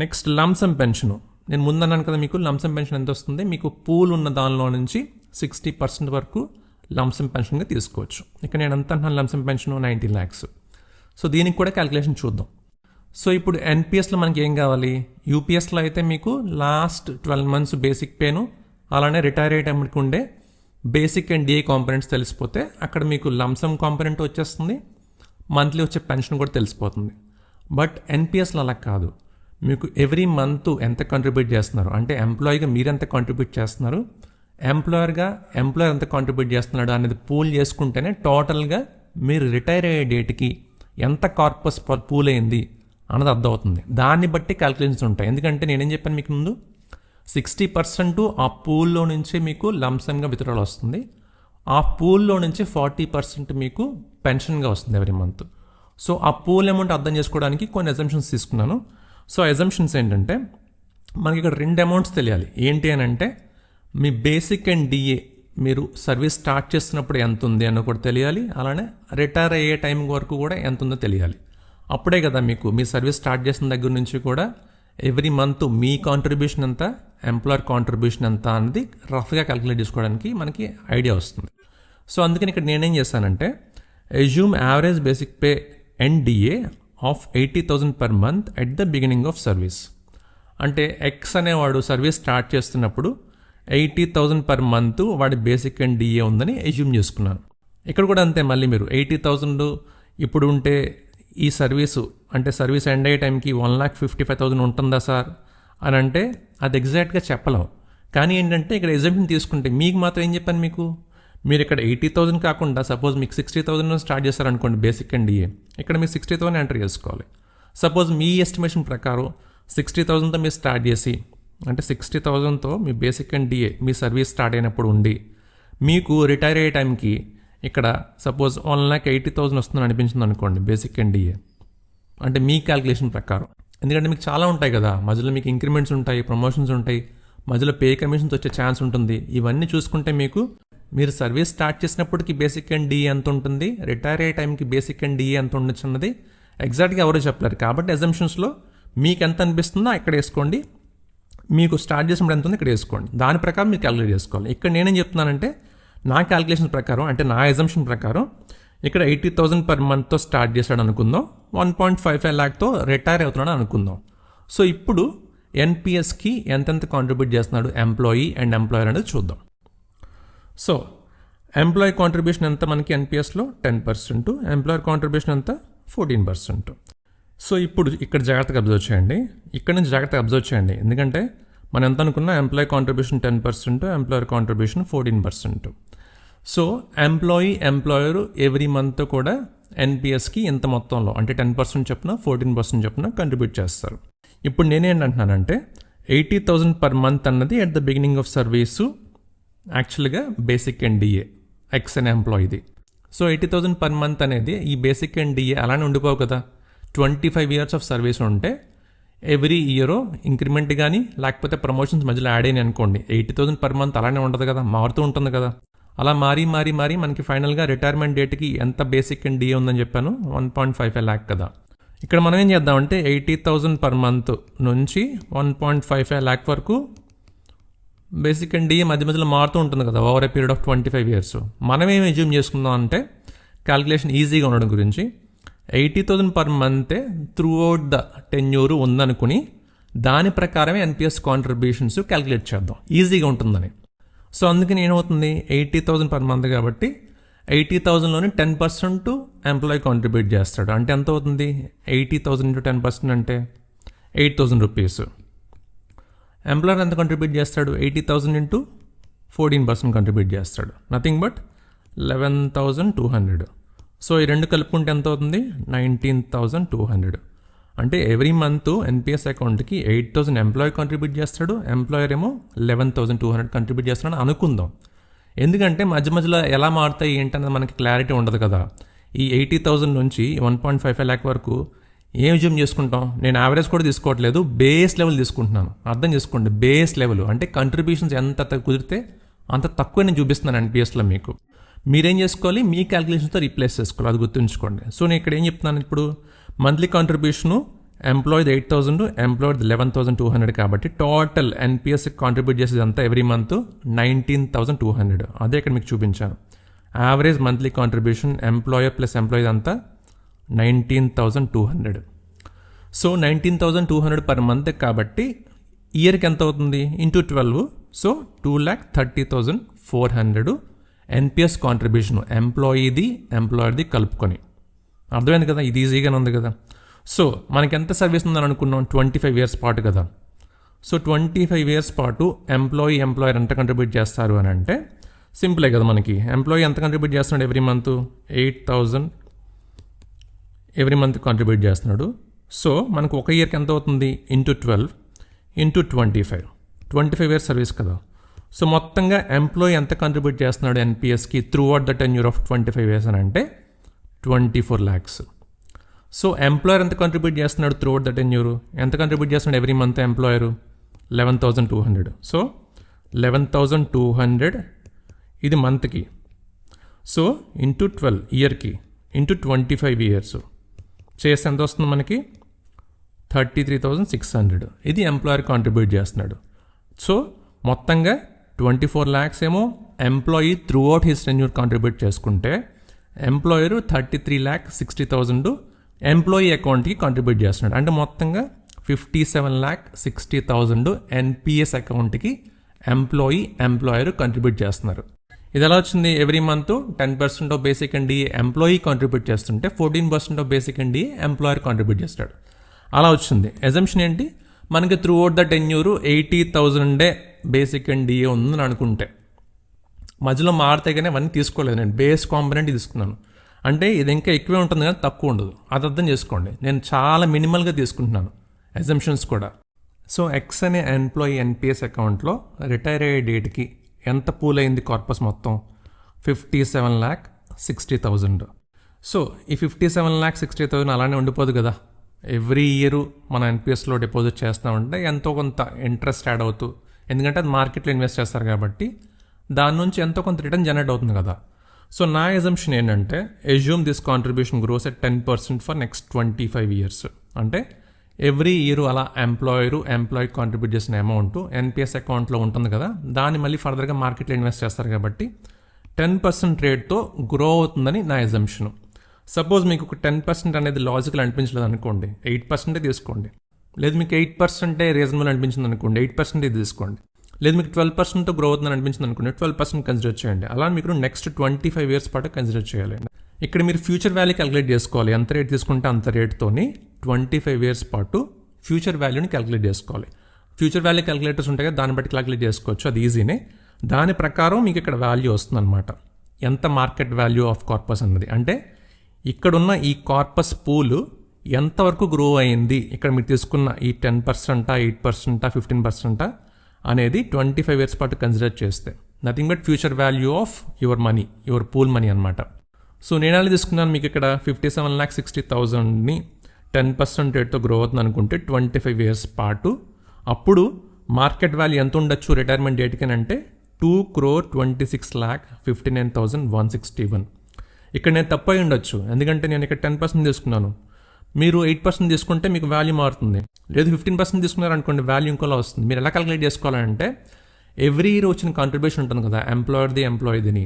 Next lump sum pension. నేను ముందన్నాను కదా మీకు లంసమ్ పెన్షన్ ఎంత వస్తుంది, మీకు పూల్ ఉన్న దానిలో నుంచి 60% వరకు లంసమ్ పెన్షన్గా తీసుకోవచ్చు. ఇక్కడ నేను ఎంత అంటున్నాను, లంసమ్ పెన్షన్ 90 lakhs. సో దీనికి కూడా క్యాలిక్యులేషన్ చూద్దాం. సో ఇప్పుడు ఎన్పిఎస్లో మనకి ఏం కావాలి, యూపీఎస్లో అయితే మీకు లాస్ట్ 12 months బేసిక్ పేను, అలానే రిటైర్ అయ్యేటప్పటికి ఉండే బేసిక్ అండ్ డిఏ కాంపోనెంట్స్ తెలిసిపోతే అక్కడ మీకు లంసమ్ కాంపోనెంట్ వచ్చేస్తుంది, మంత్లీ వచ్చే పెన్షన్ కూడా తెలిసిపోతుంది. బట్ ఎన్పిఎస్లో అలా కాదు, మీకు ఎవ్రీ మంత్ ఎంత కంట్రిబ్యూట్ చేస్తున్నారు, అంటే ఎంప్లాయీగా మీరు ఎంత కంట్రిబ్యూట్ చేస్తున్నారు, ఎంప్లాయర్ ఎంత కంట్రిబ్యూట్ చేస్తున్నాడు అనేది పూల్ చేసుకుంటేనే టోటల్గా మీరు రిటైర్ అయ్యే డేట్కి ఎంత కార్పస్ పూల్ అయింది అన్నది అర్థమవుతుంది. దాన్ని బట్టి క్యాలిక్యులేషన్స్ ఉంటాయి. ఎందుకంటే నేనేం చెప్పాను మీకు ముందు, 60% ఆ పూల్లో నుంచి మీకు లంసమ్గా విత్డ్రాల్ వస్తుంది, ఆ పూల్లో నుంచి 40% మీకు పెన్షన్గా వస్తుంది ఎవ్రీ మంత్. సో ఆ పూల్ అమౌంట్ అర్థం చేసుకోవడానికి కొన్ని అజంప్షన్స్ తీసుకున్నాను. సో అజంప్షన్స్ ఏంటంటే, మనకి ఇక్కడ 2 అమౌంట్స్ తెలియాలి. ఏంటి అని అంటే, మీ బేసిక్ అండ్ డిఏ మీరు సర్వీస్ స్టార్ట్ చేస్తున్నప్పుడు ఎంత ఉంది అని కూడా తెలియాలి, అలానే రిటైర్ అయ్యే టైం వరకు కూడా ఎంత ఉందో తెలియాలి. అప్పుడే కదా మీకు మీ సర్వీస్ స్టార్ట్ చేసిన దగ్గర నుంచి కూడా ఎవ్రీ మంత్ మీ కాంట్రిబ్యూషన్ ఎంత, ఎంప్లాయర్ కాంట్రిబ్యూషన్ ఎంత అనేది రఫ్గా క్యాలిక్యులేట్ చేసుకోవడానికి మనకి ఐడియా వస్తుంది. సో అందుకని ఇక్కడ నేనేం చేశానంటే, assume average basic pay and DA of 80,000 per month at the beginning of service. అంటే ఎక్స్ అనేవాడు సర్వీస్ స్టార్ట్ చేస్తున్నప్పుడు 80,000 పర్ మంత్ వాడి బేసిక్ అండ్ డిఏ ఉందని అజ్యూమ్ చేసుకున్నాను. ఇక్కడ కూడా అంతే, మళ్ళీ మీరు 80,000 ఇప్పుడు ఉంటే ఈ సర్వీసు అంటే సర్వీస్ ఎండ్ అయ్యే టైంకి 1,55,000 ఉంటుందా సార్ అని అంటే అది ఎగ్జాక్ట్గా చెప్పలేం. కానీ ఏంటంటే ఇక్కడ ఎగ్జాంపుల్ తీసుకుంటే మీకు మాత్రం ఏం చెప్పాను, మీరు ఇక్కడ 80,000 కాకుండా సపోజ్ మీకు 60,000 స్టార్ట్ చేస్తారనుకోండి బేసిక్ అండ్ డిఏ, ఇక్కడ మీరు 60,000 ఎంటర్ చేసుకోవాలి. సపోజ్ మీ ఎస్టిమేషన్ ప్రకారం 60,000తో మీరు స్టార్ట్ చేసి అంటే 60,000తో మీ బేసిక్ అండ్ డిఏ మీ సర్వీస్ స్టార్ట్ అయినప్పుడు ఉండి మీకు రిటైర్ అయ్యే టైంకి ఇక్కడ సపోజ్ 1,80,000 వస్తుందని అనిపించింది అనుకోండి బేసిక్ అండ్ డిఏ, అంటే మీ క్యాల్కులేషన్ ప్రకారం. ఎందుకంటే మీకు చాలా ఉంటాయి కదా, మధ్యలో మీకు ఇంక్రిమెంట్స్ ఉంటాయి, ప్రమోషన్స్ ఉంటాయి, మధ్యలో పే కమిషన్స్ వచ్చే ఛాన్స్ ఉంటుంది. ఇవన్నీ చూసుకుంటే మీరు సర్వీస్ స్టార్ట్ చేసినప్పటికీ బేసిక్ అండ్ డిఏ ఎంత ఉంటుంది, రిటైర్ అయ్యే టైంకి బేసిక్ అండ్ డిఏ ఎంత ఉండొచ్చు అన్నది ఎగ్జాక్ట్గా ఎవరో చెప్పలేరు. కాబట్టి అజంప్షన్స్లో మీకు ఎంత అనిపిస్తుందో అక్కడ వేసుకోండి, మీకు స్టార్ట్ చేసినప్పుడు ఎంత ఉందో ఇక్కడ వేసుకోండి, దాని ప్రకారం మీరు క్యాలిక్యులేట్ చేసుకోవాలి. ఇక్కడ నేనేం చెప్తున్నానంటే నా క్యాలిక్యులేషన్ ప్రకారం అంటే నా అజంప్షన్ ప్రకారం ఇక్కడ 80,000 పర్ మంత్తో స్టార్ట్ చేశాడు అనుకుందాం, 1.55 lakh రిటైర్ అవుతున్నాడు అనుకుందాం. సో ఇప్పుడు ఎన్పిఎస్కి ఎంతెంత కాంట్రిబ్యూట్ చేస్తున్నాడు ఎంప్లాయీ అండ్ ఎంప్లాయర్ అనేది చూద్దాం. సో ఎంప్లాయీ కాంట్రిబ్యూషన్ ఎంత మనకి ఎన్పిఎస్లో 10%, ఎంప్లాయర్ కాంట్రిబ్యూషన్ ఎంత 14%. సో ఇప్పుడు ఇక్కడ జాగ్రత్తగా అబ్జర్వ్ చేయండి, ఇక్కడ నుంచి జాగ్రత్తగా అబ్జర్వ్ చేయండి, ఎందుకంటే మనం ఎంత అనుకున్నా employee contribution 10%, employer contribution 14%. So employer every month కూడా ఎన్పిఎస్కి ఇంత మొత్తంలో అంటే 10% చొప్పున 14% చొప్పున కంట్రిబ్యూట్ చేస్తారు. ఇప్పుడు నేనేంటంటున్నానంటే 80,000 పర్ మంత్ అన్నది at the beginning of service యాక్చువల్గా బేసిక్ అండ్ డిఏ ఎక్స్ అనే ఎంప్లాయీది. సో 80,000 పర్ మంత్ అనేది ఈ బేసిక్ అండ్ డిఏ అలానే ఉండిపోవు కదా, 25 years ఆఫ్ సర్వీస్ ఉంటే ఎవ్రీ ఇయర్ ఇంక్రిమెంట్ కానీ లేకపోతే ప్రమోషన్స్ మధ్యలో యాడ్ అయినాయి అనుకోండి, 80,000 పర్ మంత్ అలానే ఉండదు కదా, మారుతూ ఉంటుంది కదా. అలా మారి మనకి ఫైనల్గా రిటైర్మెంట్ డేట్కి ఎంత బేసిక్ అండ్ డిఏ ఉందని చెప్పాను, 1.55 lakh కదా. ఇక్కడ మనం ఏం చేద్దామంటే 80,000 పర్ మంత్ నుంచి 1.55 lakh వరకు బేసిక్ అండ్ డిఏ మధ్యలో మారుతూ ఉంటుంది కదా over a period of 25 years. మనం ఏం అజ్యూమ్ చేసుకుందాం అంటే క్యాల్కులేషన్ ఈజీగా ఉండడం గురించి 80,000 పర్ మంతే త్రూ అవుట్ ద టెన్యూర్ ఉందనుకుని దాని ప్రకారమే ఎన్పిఎస్ కాంట్రిబ్యూషన్స్ క్యాల్కులేట్ చేద్దాం, ఈజీగా ఉంటుందని. సో అందుకని ఏమవుతుంది, 80,000 పర్ మంత్ కాబట్టి 80,000లోని 10% ఎంప్లాయీ కాంట్రిబ్యూట్ చేస్తాడు. అంటే ఎంత అవుతుంది, 80,000 into 10% అంటే 8,000 rupees. ఎంప్లాయర్ ఎంత కంట్రిబ్యూట్ చేస్తాడు, 80,000 into 14% కంట్రిబ్యూట్ చేస్తాడు, నథింగ్ బట్ 11,200. సో ఈ రెండు కలుపుకుంటే ఎంత అవుతుంది, 19,200. అంటే ఎవ్రీ మంత్ ఎన్పిఎస్ అకౌంట్కి 8,000 ఎంప్లాయీ కాంట్రిబ్యూట్ చేస్తాడు, ఎంప్లాయర్ ఏమో 11,200 కంట్రిబ్యూట్ చేస్తాడని అనుకుందాం. ఎందుకంటే మధ్యలో ఎలా మారుతాయి ఏంటనేది మనకి క్లారిటీ ఉండదు కదా. ఈ 80,000 నుంచి 1.55 lakh వరకు ఏం అజ్యూమ్ చేసుకుంటాం, నేను యావరేజ్ కూడా తీసుకోవట్లేదు, బేస్ లెవెల్ తీసుకుంటున్నాను. అర్థం చేసుకోండి, బేస్ లెవెల్ అంటే కంట్రిబ్యూషన్స్ ఎంత కుదిరితే అంత తక్కువ నేను చూపిస్తున్నాను ఎన్పిఎస్లో. మీకు మీరేం చేసుకోవాలి, మీ క్యాల్కులేషన్తో రీప్లేస్ చేసుకోవాలి, అది గుర్తుంచుకోండి. సో నేను ఇక్కడ ఏం చెప్తున్నాను, ఇప్పుడు మంత్లీ కాంట్రిబ్యూషను ఎంప్లాయిడ్ 8,000, ఎంప్లాయిడ్ 11,200 కాబట్టి టోటల్ ఎన్పిఎస్ కాంట్రిబ్యూట్ చేసేది అంతా ఎవ్రీ మంత్ 19,200. అదే ఇక్కడ మీకు చూపించాను. Average monthly contribution employer plus employee అంతా 19,200. సో 19,200 పర్ మంత్ కాబట్టి ఇయర్కి ఎంత అవుతుంది, ఇంటూ 12, సో 2,30,400 ఎన్పిఎస్ కాంట్రిబ్యూషన్ ఎంప్లాయర్ది కలుపుకొని. అర్థమైంది కదా, ఇది ఈజీగానే ఉంది కదా. సో మనకి ఎంత సర్వీస్ ఉందని అనుకున్నాం, 25 years పాటు కదా. సో 25 years పాటు ఎంప్లాయర్ ఎంత కంట్రిబ్యూట్ చేస్తారు అని అంటే సింపులే కదా, మనకి ఎంప్లాయీ ఎంత కంట్రిబ్యూట్ చేస్తున్నాడు every month, 8,000 every month contribute చేస్తున్నాడు. సో మనకు ఒక ఇయర్కి ఎంత అవుతుంది, ఇంటూ 12 ఇంటూ 25 years సర్వీస్ కదా. సో మొత్తంగా ఎంప్లాయీ ఎంత కంట్రిబ్యూట్ చేస్తున్నాడు ఎన్పిఎస్కి throughout the tenure of 25 years అని అంటే 24 lakhs. సో ఎంప్లాయర్ ఎంత కంట్రిబ్యూట్ చేస్తున్నాడు త్రూ అవుట్ ద టెన్యూర్, ఎంత కంట్రిబ్యూట్ చేస్తున్నాడు ఎవ్రీ మంత్ ఎంప్లాయర్, 11,200. సో 11,200 ఇది మంత్కి, సో ఇంటూ 12 ఇయర్కి, ఇంటూ 25 years చేస్తే ఎంత వస్తుంది మనకి, 33,600. ఇది ఎంప్లాయర్ కాంట్రిబ్యూట్ చేస్తున్నాడు. సో మొత్తంగా 24 lakhs ఏమో employee through out his tenure contribute చేసుకుంటే ఎంప్లాయర్ 33,60,000 ఎంప్లాయీ అకౌంట్కి కాంట్రిబ్యూట్ చేస్తున్నాడు. అంటే మొత్తంగా 57,60,000 ఎన్పిఎస్ అకౌంట్కి ఎంప్లాయర్ కంట్రిబ్యూట్ చేస్తున్నారు. ఇది ఎలా వచ్చింది? Every month 10% of basic and DA employee contribute చేస్తుంటే 14% of basic and DA employer contribute చేస్తాడు. అలా వచ్చింది. ఎజంప్షన్ ఏంటి? మనకి throughout the tenure 80,000 basic and DA ఉందని అనుకుంటే, మధ్యలో మారితే కానీ అవన్నీ తీసుకోలేదు. నేను బేస్ కాంపనెంట్ తీసుకున్నాను. అంటే ఇది ఇంకా ఎక్కువే ఉంటుంది కానీ తక్కువ ఉండదు. అది అర్థం చేసుకోండి. నేను చాలా మినిమల్గా తీసుకుంటున్నాను ఎజంప్షన్స్ కూడా. సో ఎక్స్ అనే ఎంప్లాయీ ఎన్పిఎస్ అకౌంట్లో రిటైర్ అయ్యే డేట్కి ఎంత పూల్ అయింది కార్పస్ మొత్తం? 57,60,000. సో ఈ 57,60,000 అలానే ఉండిపోదు కదా. ఎవ్రీ ఇయర్ మన ఎన్పిఎస్లో డిపాజిట్ చేస్తామంటే ఎంతో కొంత ఇంట్రెస్ట్ యాడ్ అవుతూ, ఎందుకంటే అది మార్కెట్లో ఇన్వెస్ట్ చేస్తారు కాబట్టి దాని నుంచి ఎంతో కొంత రిటర్న్ జనరేట్ అవుతుంది కదా. సో నా ఎజంప్షన్ ఏంటంటే, assume this contribution gross at 10% for next 25 years. అంటే ఎవ్రీ ఇయర్ అలా ఎంప్లాయీ కాంట్రిబ్యూట్ చేసిన అమౌంట్ ఎన్పిఎస్ అకౌంట్లో ఉంటుంది కదా, దాన్ని మళ్ళీ ఫర్దర్గా మార్కెట్లో ఇన్వెస్ట్ చేస్తారు కాబట్టి 10% రేట్తో గ్రో అవుతుందని నా ఎజంప్షన్. సపోజ్ మీకు ఒక 10% అనేది లాజికల్ అనిపించలేదు అనుకోండి, 8% తీసుకోండి. లేదు మీకు 8% రీజనబుల్ అనిపించింది అనుకోండి, 8% తీసుకోండి. లేదు మీకు 12%తో గ్రో అవుతుందని అనిపించింది అనుకోండి, 12% కన్సిడర్ చేయండి. అలా మీకు నెక్స్ట్ 25 years పాటు కన్సిడర్ చేయాలి. ఇక్కడ మీరు ఫ్యూచర్ వాల్యూ క్యాలిక్యులేట్ చేసుకోవాలి. ఎంత రేట్ తీసుకుంటే అంత రేట్తోని 25 years పాటు ఫ్యూచర్ వాల్యూని క్యాలిక్యులేట్ చేసుకోవాలి. ఫ్యూచర్ వాల్యూ క్యాలిక్యులేటర్స్ ఉంటాయి కదా, దాన్ని బట్టి క్యాలిక్యులేట్ చేసుకోవచ్చు. అది ఈజీనే. దాని ప్రకారం మీకు ఇక్కడ వాల్యూ వస్తుంది అనమాట. ఎంత మార్కెట్ వాల్యూ ఆఫ్ కార్పస్ అన్నది. అంటే ఇక్కడున్న ఈ కార్పస్ పూల్ ఎంతవరకు గ్రో అయింది, ఇక్కడ మీరు తీసుకున్న ఈ 10%, 8%, 15% అనేది 25 years పాటు కన్సిడర్ చేస్తే nothing but future value of your money, your pool money అనమాట. సో నేను ఎలా తీసుకున్నాను, మీకు ఇక్కడ 57,60,000ని 10% రేట్తో గ్రో అవుతుంది అనుకుంటే 25 years పాటు, అప్పుడు మార్కెట్ వాల్యూ ఎంత ఉండొచ్చు రిటైర్మెంట్ డేట్కి అంటే 2,26,59,161. ఇక్కడ నేను తప్పు అయి ఉండొచ్చు, ఎందుకంటే నేను ఇక్కడ 10% తీసుకున్నాను. మీరు 8% తీసుకుంటే మీకు వాల్యూ మారుతుంది. లేదు 15% తీసుకున్నారనుకోండి, వాల్యూ ఇంకోలా వస్తుంది. మీరు ఎలా క్యాలిక్యులేట్ చేసుకోవాలంటే, ఎవ్రీ ఇయర్ వచ్చిన కాంట్రిబ్యూషన్ ఉంటుంది కదా ఎంప్లాయీని,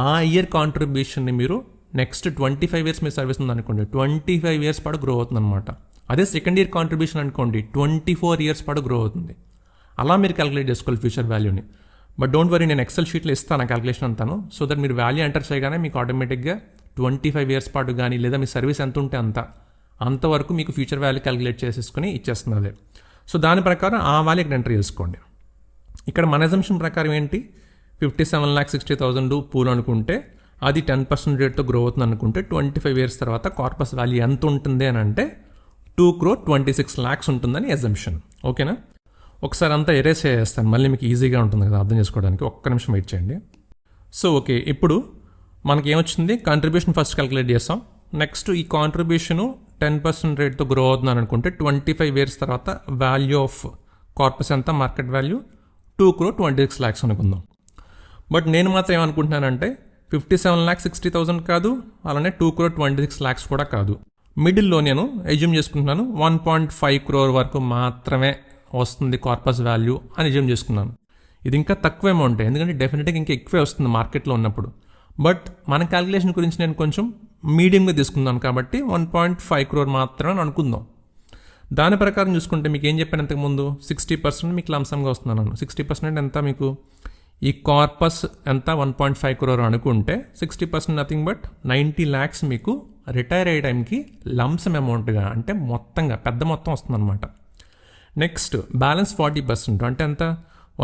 ఆ ఇయర్ కాంట్రిబ్యూషన్ని మీరు నెక్స్ట్ 25 years మీ సర్వీస్ ఉందనుకోండి, 25 years పాటు గ్రో అవుతుంది అనమాట. అదే సెకండ్ ఇయర్ కాంట్రిబ్యూషన్ అనుకోండి, 24 years పాటు గ్రో అవుతుంది. అలా మీరు క్యాలిక్యులేట్ చేసుకోవాలి ఫ్యూచర్ వాల్యూని. బట్ డోంట్ వరీ, నేను ఎక్సెల్ షీట్లో ఇస్తాను క్యాలిక్యులేషన్ అంతాను. సో దట్ మీరు వాల్యూ ఎంటర్ చేయగానే మీకు ఆటోమేటిక్గా 25 years పాటు కానీ, లేదా మీ సర్వీస్ ఎంత ఉంటే అంతవరకు మీకు ఫ్యూచర్ వాల్యూ క్యాలిక్యులేట్ చేసేసుకుని ఇచ్చేస్తుంది అదే. సో దాని ప్రకారం ఆ వాల్యూ ఇక్కడ ఎంటర్ చేసుకోండి. ఇక్కడ మన ఎజంప్షన్ ప్రకారం ఏంటి, 57,60,000 పూల్ అనుకుంటే అది 10% రేట్తో గ్రో అవుతుంది అనుకుంటే 25 years తర్వాత కార్పస్ వాల్యూ ఎంత ఉంటుంది అని అంటే 2,26,00,000 ఉంటుందని ఎజంప్షన్. ఓకేనా? ఒకసారి అంతా ఎరేస్ చేస్తాను, మళ్ళీ మీకు ఈజీగా ఉంటుంది కదా అర్థం చేసుకోవడానికి. ఒక్క నిమిషం వెయిట్ చేయండి. సో ఓకే, ఇప్పుడు మనకి ఏమొచ్చింది, కాంట్రిబ్యూషన్ ఫస్ట్ క్యాలిక్యులేట్ చేస్తాం. నెక్స్ట్ ఈ కాంట్రిబ్యూషను 10% రేట్తో గ్రో అవుతుందని అనుకుంటే 25 years తర్వాత వాల్యూ ఆఫ్ కార్పస్ ఎంత, మార్కెట్ వాల్యూ 2,26,00,000 అనుకుందాం. బట్ నేను మాత్రం ఏమనుకుంటున్నానంటే 57,60,000 కాదు, అలానే 2,26,00,000 కూడా కాదు. మిడిల్లో నేను ఎజ్యూమ్ చేసుకుంటున్నాను 1.5 crore వరకు మాత్రమే వస్తుంది కార్పస్ వాల్యూ అని ఎజ్యూమ్ చేసుకున్నాను. ఇది ఇంకా తక్కువ అమౌంట్, ఎందుకంటే డెఫినెట్గా ఇంకా ఎక్కువే వస్తుంది మార్కెట్లో ఉన్నప్పుడు. బట్ మన క్యాలిక్యులేషన్ గురించి నేను కొంచెం మీడియంగా తీసుకున్నాను కాబట్టి 1.5 crore మాత్రమే అనుకుందాం. దాని ప్రకారం చూసుకుంటే మీకు ఏం చెప్పాను ఇంతకుముందు, 60% మీకు లంసంగా వస్తున్నాను. 60% ఎంత మీకు ఈ కార్పస్ ఎంత 1.5 crore అనుకుంటే 60% నథింగ్ బట్ 90 lakhs మీకు రిటైర్ అయ్యే టైంకి లంసమ్ అమౌంట్గా, అంటే మొత్తంగా పెద్ద మొత్తం వస్తుందన్నమాట. నెక్స్ట్ బ్యాలెన్స్ 40% అంటే ఎంత,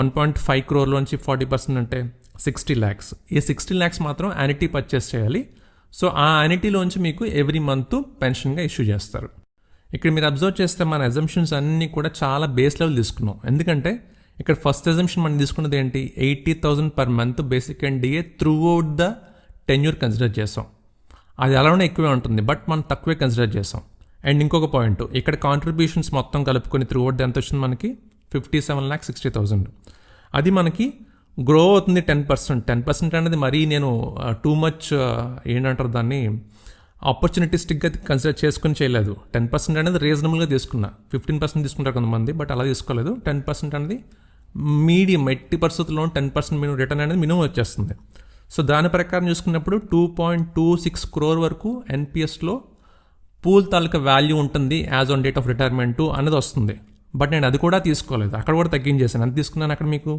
1.5 crore 40% అంటే 60 lakhs. ఈ 60 lakhs మాత్రం యానిటీ పర్చేస్ చేయాలి. సో ఆ యానిటీలోంచి మీకు ఎవ్రీ మంత్ పెన్షన్గా ఇష్యూ చేస్తారు. ఇక్కడ మీరు అబ్జర్వ్ చేస్తే మన అజంప్షన్స్ అన్నీ కూడా చాలా బేస్ లెవెల్ తీసుకున్నాం. ఎందుకంటే ఇక్కడ ఫస్ట్ అజంప్షన్ మనం తీసుకున్నది ఏంటి, 80,000 per month basic and DA throughout the tenure consider చేసాం. అది అలానే ఎక్కువే ఉంటుంది, బట్ మనం తక్కువే కన్సిడర్ చేసాం. అండ్ ఇంకొక పాయింట్, ఇక్కడ కాంట్రిబ్యూషన్స్ మొత్తం కలుపుకొని త్రూ అవుట్ ఎంత వచ్చింది మనకి, 57,60,000. అది మనకి గ్రో అవుతుంది 10%. 10% అనేది మరీ నేను టూ మచ్ ఏంటంటారు దాన్ని, ఆపర్చునిటిస్టిక్గా కన్సిడర్ చేసుకుని చేయలేదు. 10% అనేది రీజనబుల్గా తీసుకున్నా. 15% తీసుకుంటారు కొంతమంది, బట్ అలా తీసుకోలేదు. 10% అనేది మీడియం, ఎట్టి పరిస్థితుల్లో 10% మినిమం రిటర్న్ అనేది మినిమం వచ్చేస్తుంది. సో దాని ప్రకారం చూసుకున్నప్పుడు 2.26 crore వరకు ఎన్పిఎస్లో పూల్ తాలూకా వాల్యూ ఉంటుంది as on date of retirement అనేది వస్తుంది. బట్ నేను అది కూడా తీసుకోలేదు, అక్కడ కూడా తగ్గించేసాను. ఎంత తీసుకున్నాను అక్కడ మీకు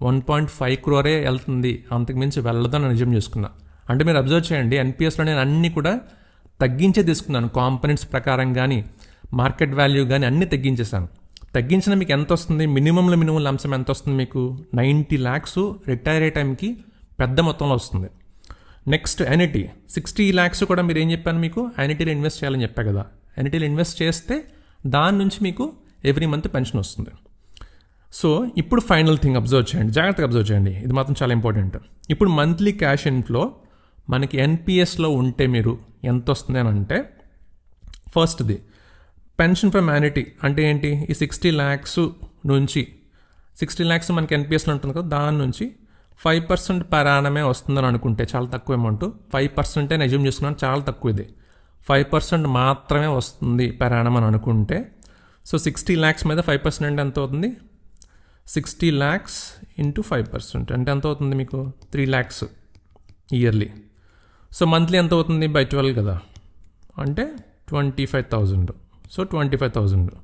1.5 crore వెళ్తుంది, అంతకు మించి వెళ్ళదని నిజం చేసుకున్నా. అంటే మీరు అబ్జర్వ్ చేయండి, ఎన్పిఎస్లో నేను అన్నీ కూడా తగ్గించే తీసుకున్నాను. కాంపనెంట్స్ ప్రకారం కానీ మార్కెట్ వాల్యూ కానీ అన్నీ తగ్గించేసాను. తగ్గించిన మీకు ఎంత వస్తుంది, మినిమంలో మినిమం లంసం ఎంత వస్తుంది మీకు 90 lakhs రిటైర్ అయ్యే టైంకి పెద్ద మొత్తంలో వస్తుంది. నెక్స్ట్ ఎన్ఐటీ 60 lakhs కూడా మీరు ఏం చెప్పాను మీకు ఎన్ఐటీలో ఇన్వెస్ట్ చేయాలని చెప్పా కదా. ఎన్ఐటీలో ఇన్వెస్ట్ చేస్తే దాని నుంచి మీకు ఎవ్రీ మంత్ పెన్షన్ వస్తుంది. సో ఇప్పుడు ఫైనల్ థింగ్ అబ్జర్వ్ చేయండి, జాగ్రత్తగా అబ్జర్వ్ చేయండి, ఇది మాత్రం చాలా ఇంపార్టెంట్. ఇప్పుడు మంత్లీ క్యాష్ ఇన్ఫ్లో మనకి ఎన్పిఎస్లో ఉంటే మీరు ఎంత వస్తుంది అని అంటే, ఫస్ట్ది పెన్షన్ ఫ్రమ్ యాన్యుటీ అంటే ఏంటి, ఈ 60 lakhs నుంచి 60 lakhs మనకి ఎన్పిఎస్లో ఉంటుంది కదా, దాని నుంచి 5% పర్ యానమే వస్తుందని అనుకుంటే చాలా తక్కువ అమౌంట్. 5% నేను అజ్యూమ్ చేసుకున్నాను, చాలా తక్కువ ఇది. 5% మాత్రమే వస్తుంది పర్ యానం అని అనుకుంటే, సో 60 lakhs మీద 5% అంటే ఎంత అవుతుంది, 60 lakhs ఇంటూ 5% అంటే ఎంత అవుతుంది మీకు 3 lakhs ఇయర్లీ. సో మంత్లీ ఎంత అవుతుంది బై 12 కదా, అంటే 25,000. సో 25,000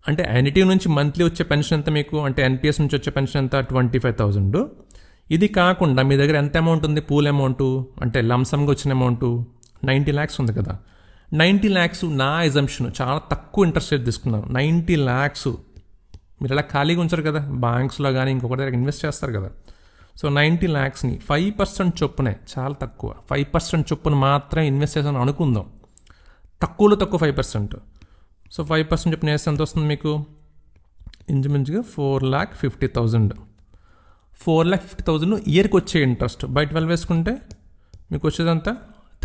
అంటే యాన్యుటీ నుంచి మంత్లీ వచ్చే పెన్షన్ ఎంత మీకు, అంటే ఎన్పిఎస్ నుంచి వచ్చే పెన్షన్ ఎంత 25,000. ఇది కాకుండా మీ దగ్గర ఎంత అమౌంట్ ఉంది, పూల్ అమౌంట్ అంటే లంసమ్గా వచ్చిన అమౌంట్ 90 lakhs ఉంది కదా. 90 lakhs నా ఎజంప్షన్ చాలా తక్కువ ఇంట్రెస్ట్ రేట్ తీసుకున్నాను. 90 lakhs మీరు అలా ఖాళీగా ఉంచారు కదా, బ్యాంక్స్లో కానీ ఇంకొకటి దగ్గర ఇన్వెస్ట్ చేస్తారు కదా. సో 90 lakhsని 5% చొప్పునే, చాలా తక్కువ 5% చొప్పున మాత్రమే ఇన్వెస్ట్ చేసాను అనుకుందాం, తక్కువలో తక్కువ 5%. సో 5% చొప్పున వేస్తే ఎంత వస్తుంది మీకు, ఇంచుమించుగా 4,50,000. 4,50,000 ఇయర్కి వచ్చే ఇంట్రెస్ట్ బై 12 వేసుకుంటే మీకు వచ్చేదంతా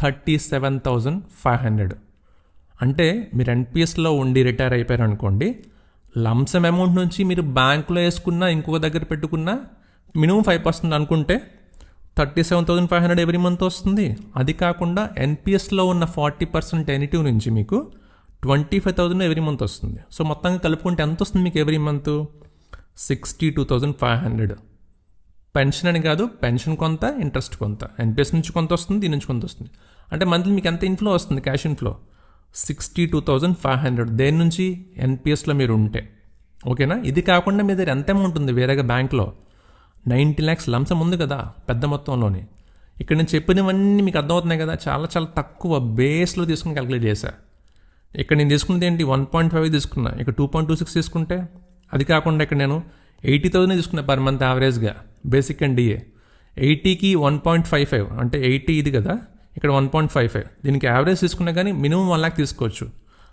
37,500. అంటే మీరు ఎన్పిఎస్లో ఉండి రిటైర్ అయిపోయారు అనుకోండి, లంసమ్ అమౌంట్ నుంచి మీరు బ్యాంకులో వేసుకున్నా ఇంకొక దగ్గర పెట్టుకున్నా మినిమం 5% అనుకుంటే 37,500 ఎవ్రీ మంత్ వస్తుంది. అది కాకుండా ఎన్పిఎస్లో ఉన్న 40% ఎన్ఈటీ నుంచి మీకు 25,000 ఎవ్రీ మంత్ వస్తుంది. సో మొత్తంగా కలుపుకుంటే ఎంత వస్తుంది మీకు ఎవ్రీ మంత్, 62,500. పెన్షన్ అని కాదు, పెన్షన్ కొంత, ఇంట్రెస్ట్ కొంత, ఎన్పిఎస్ నుంచి కొంత వస్తుంది, దీని నుంచి కొంత వస్తుంది. అంటే మంత్లీ మీకు ఎంత ఇన్ఫ్లో వస్తుంది, క్యాష్ ఇన్ఫ్లో 62,500 దేని నుంచి, ఎన్పిఎస్లో మీరు ఉంటే. ఓకేనా. ఇది కాకుండా మీ దగ్గర ఎంత అమౌంట్ ఉంది వేరేగా బ్యాంక్లో, 90 lakhs లంసం ఉంది కదా పెద్ద మొత్తంలోని. ఇక్కడ నేను చెప్పినవన్నీ మీకు అర్థమవుతున్నాయి కదా, చాలా చాలా తక్కువ బేస్లో తీసుకుని క్యాలిక్యులేట్ చేశా. ఇక్కడ నేను తీసుకున్నది ఏంటి 1.5 తీసుకున్నా, ఇక్కడ 2.26 తీసుకుంటే, అది కాకుండా ఇక్కడ నేను 80,000 తీసుకున్నా పర్ మంత్ యావరేజ్గా బేసిక్ అండ్ డిఏ. 80కి 1.55 అంటే 80 ఇది కదా, ఇక్కడ 1.55. దీనికి యావరేజ్ తీసుకున్నా కానీ మినిమం 1 lakh తీసుకోవచ్చు.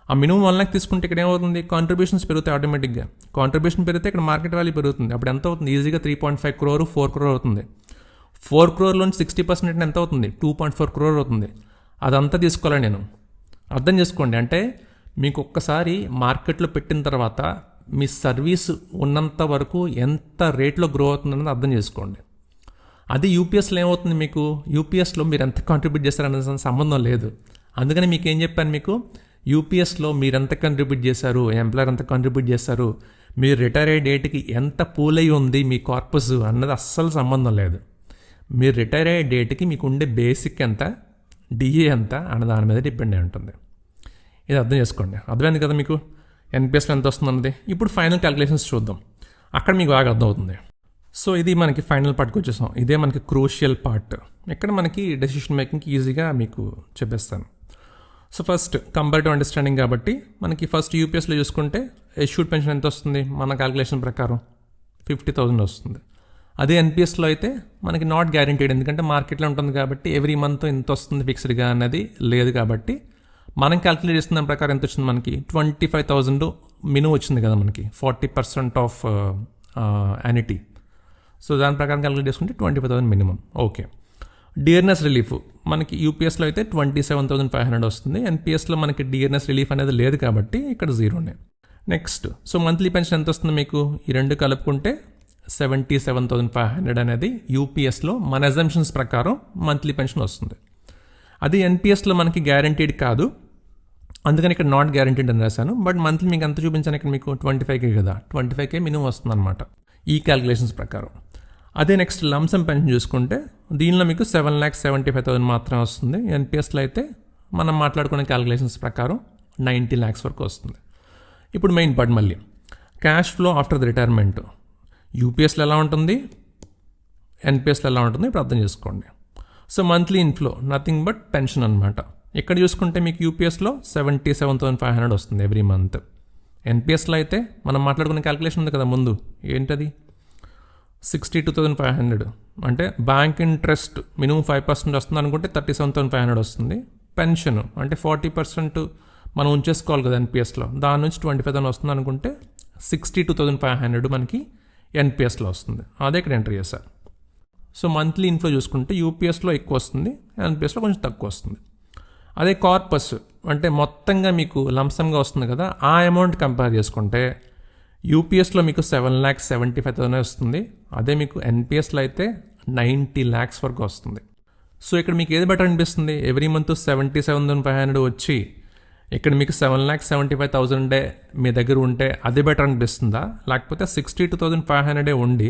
ఆ మినిమం 1 lakh తీసుకుంటే ఇక్కడ ఏమవుతుంది, కాంట్రిబ్యూషన్స్ పెరుగుతాయి ఆటోమేటిక్గా. కాంట్రిబ్యూషన్ పెరిగితే ఇక్కడ మార్కెట్ వాల్యూ పెరుగుతుంది. అప్పుడు ఎంత అవుతుంది, ఈజీగా 3.5 crore 4 crore అవుతుంది. 4 crore 60% ఎంత అవుతుంది, 2.4 crore అవుతుంది. అదంతా తీసుకోవాలి నేను. అర్థం చేసుకోండి, అంటే మీకు ఒక్కసారి మార్కెట్లో పెట్టిన తర్వాత మీ సర్వీస్ ఉన్నంత వరకు ఎంత రేట్లో గ్రో అవుతుందన్నది అర్థం చేసుకోండి. అది యూపీఎస్లో ఏమవుతుంది మీకు, యూపీఎస్లో మీరు ఎంత కాంట్రిబ్యూట్ చేస్తారనే సంబంధం లేదు. అందుకని మీకు ఏం చెప్పాను, మీకు యూపీఎస్లో మీరు ఎంత కాంట్రిబ్యూట్ చేశారు, ఎంప్లాయర్ ఎంత కాంట్రిబ్యూట్ చేశారు, మీరు రిటైర్ అయ్యే డేట్కి ఎంత పూల్ అయి ఉంది మీ కార్పస్ అన్నది అస్సలు సంబంధం లేదు. మీరు రిటైర్ అయ్యే డేట్కి మీకు ఉండే బేసిక్ ఎంత, డిఏ ఎంత అన్న దాని మీద డిపెండ్ అయి ఉంటుంది. ఇది అర్థం చేసుకోండి. అర్థమైంది కదా మీకు ఎన్పిఎస్లో ఎంత వస్తుంది అన్నది. ఇప్పుడు ఫైనల్ క్యాలిక్యులేషన్స్ చూద్దాం, అక్కడ మీకు బాగా అర్థమవుతుంది. సో ఇది మనకి ఫైనల్ పార్ట్కి వచ్చేసాం. ఇదే మనకి క్రూషియల్ పార్ట్. ఇక్కడ మనకి డెసిషన్ మేకింగ్కి ఈజీగా మీకు చెప్పేస్తాను. సో ఫస్ట్ కంపేరిటివ్ అండర్స్టాండింగ్ కాబట్టి మనకి ఫస్ట్ యూపీఎస్లో చూసుకుంటే ఎష్యూడ్ పెన్షన్ ఎంత వస్తుంది, మన క్యాలిక్యులేషన్ ప్రకారం 50,000 వస్తుంది. అదే ఎన్పిఎస్లో అయితే మనకి నాట్ గ్యారంటీడ్, ఎందుకంటే మార్కెట్లో ఉంటుంది కాబట్టి ఎవ్రీ మంత్ ఇంత వస్తుంది ఫిక్స్డ్గా అన్నది లేదు. కాబట్టి మనం క్యాలిక్యులేట్ చేస్తున్న దాని ప్రకారం ఎంత వచ్చింది, మనకి 25,000 మినిమం వచ్చింది కదా మనకి, 40% ఆఫ్ యాన్యుటీ. సో దాని ప్రకారం క్యాలిక్యులేట్ చేసుకుంటే 25,000 మినిమం. ఓకే. డియర్నెస్ రిలీఫ్ మనకి యూపీఎస్లో అయితే 27,500 వస్తుంది. ఎన్పిఎస్లో మనకి డియర్నెస్ రిలీఫ్ అనేది లేదు కాబట్టి ఇక్కడ 0నే. నెక్స్ట్ సో మంత్లీ పెన్షన్ ఎంత వస్తుంది మీకు, ఈ రెండు కలుపుకుంటే 77,500 అనేది యూపీఎస్లో మన అజంప్షన్స్ ప్రకారం మంత్లీ పెన్షన్ వస్తుంది. అది ఎన్పిఎస్లో మనకి గ్యారంటీడ్ కాదు, అందుకని ఇక్కడ నాట్ గ్యారంటీడ్ అని రాశాను. బట్ మంత్లీ మీకు ఎంత చూపించాను, ఇక్కడ మీకు 25K కదా, 25K మినిమం వస్తుంది అనమాట ఈ క్యాలిక్యులేషన్స్ ప్రకారం. అదే నెక్స్ట్ లంసమ్ పెన్షన్ చూసుకుంటే దీనిలో మీకు 7,75,000 మాత్రమే వస్తుంది. ఎన్పిఎస్లో అయితే మనం మాట్లాడుకునే క్యాలిక్యులేషన్స్ ప్రకారం 90 lakhs వరకు వస్తుంది. ఇప్పుడు మెయిన్ పార్ట్ మళ్ళీ cash flow after the retirement యూపీఎస్లో ఎలా ఉంటుంది, ఎన్పిఎస్లో ఎలా ఉంటుంది ఇప్పుడు అర్థం చేసుకోండి. So monthly inflow nothing but pension అనమాట. ఇక్కడ చూసుకుంటే మీకు యూపీఎస్లో 77,500 వస్తుంది ఎవ్రీ మంత్. ఎన్పిఎస్లో అయితే మనం మాట్లాడుకునే క్యాలిక్యులేషన్ ఉంది కదా ముందు, ఏంటది 62,500 అంటే బ్యాంక్ ఇంట్రెస్ట్ మినిమం 5% వస్తుంది అనుకుంటే 37,500 వస్తుంది. పెన్షన్ అంటే 40% మనం ఉంచేసుకోవాలి కదా ఎన్పిఎస్లో, దాని నుంచి 25,000 వస్తుంది అనుకుంటే 62,500 మనకి ఎన్పిఎస్లో వస్తుంది. అదే ఇక్కడ ఎంటర్ చేశారు. సో మంత్లీ ఇన్ఫ్లో చూసుకుంటే యూపీఎస్లో ఎక్కువ వస్తుంది, ఎన్పిఎస్లో కొంచెం తక్కువ వస్తుంది. అదే కార్పస్ అంటే మొత్తంగా మీకు లంసంగా వస్తుంది కదా, ఆ అమౌంట్ కంపేర్ చేసుకుంటే యూపీఎస్లో మీకు 7,75,000 వస్తుంది. అదే మీకు ఎన్పిఎస్లో అయితే 90 lakhs వరకు వస్తుంది. సో ఇక్కడ మీకు ఏది బెటర్ అనిపిస్తుంది? ఎవ్రీ మంత్ 77,500 వచ్చి ఇక్కడ మీకు 7,75,000 మీ దగ్గర ఉంటే అది బెటర్ అనిపిస్తుందా, లేకపోతే 62,500 ఉండి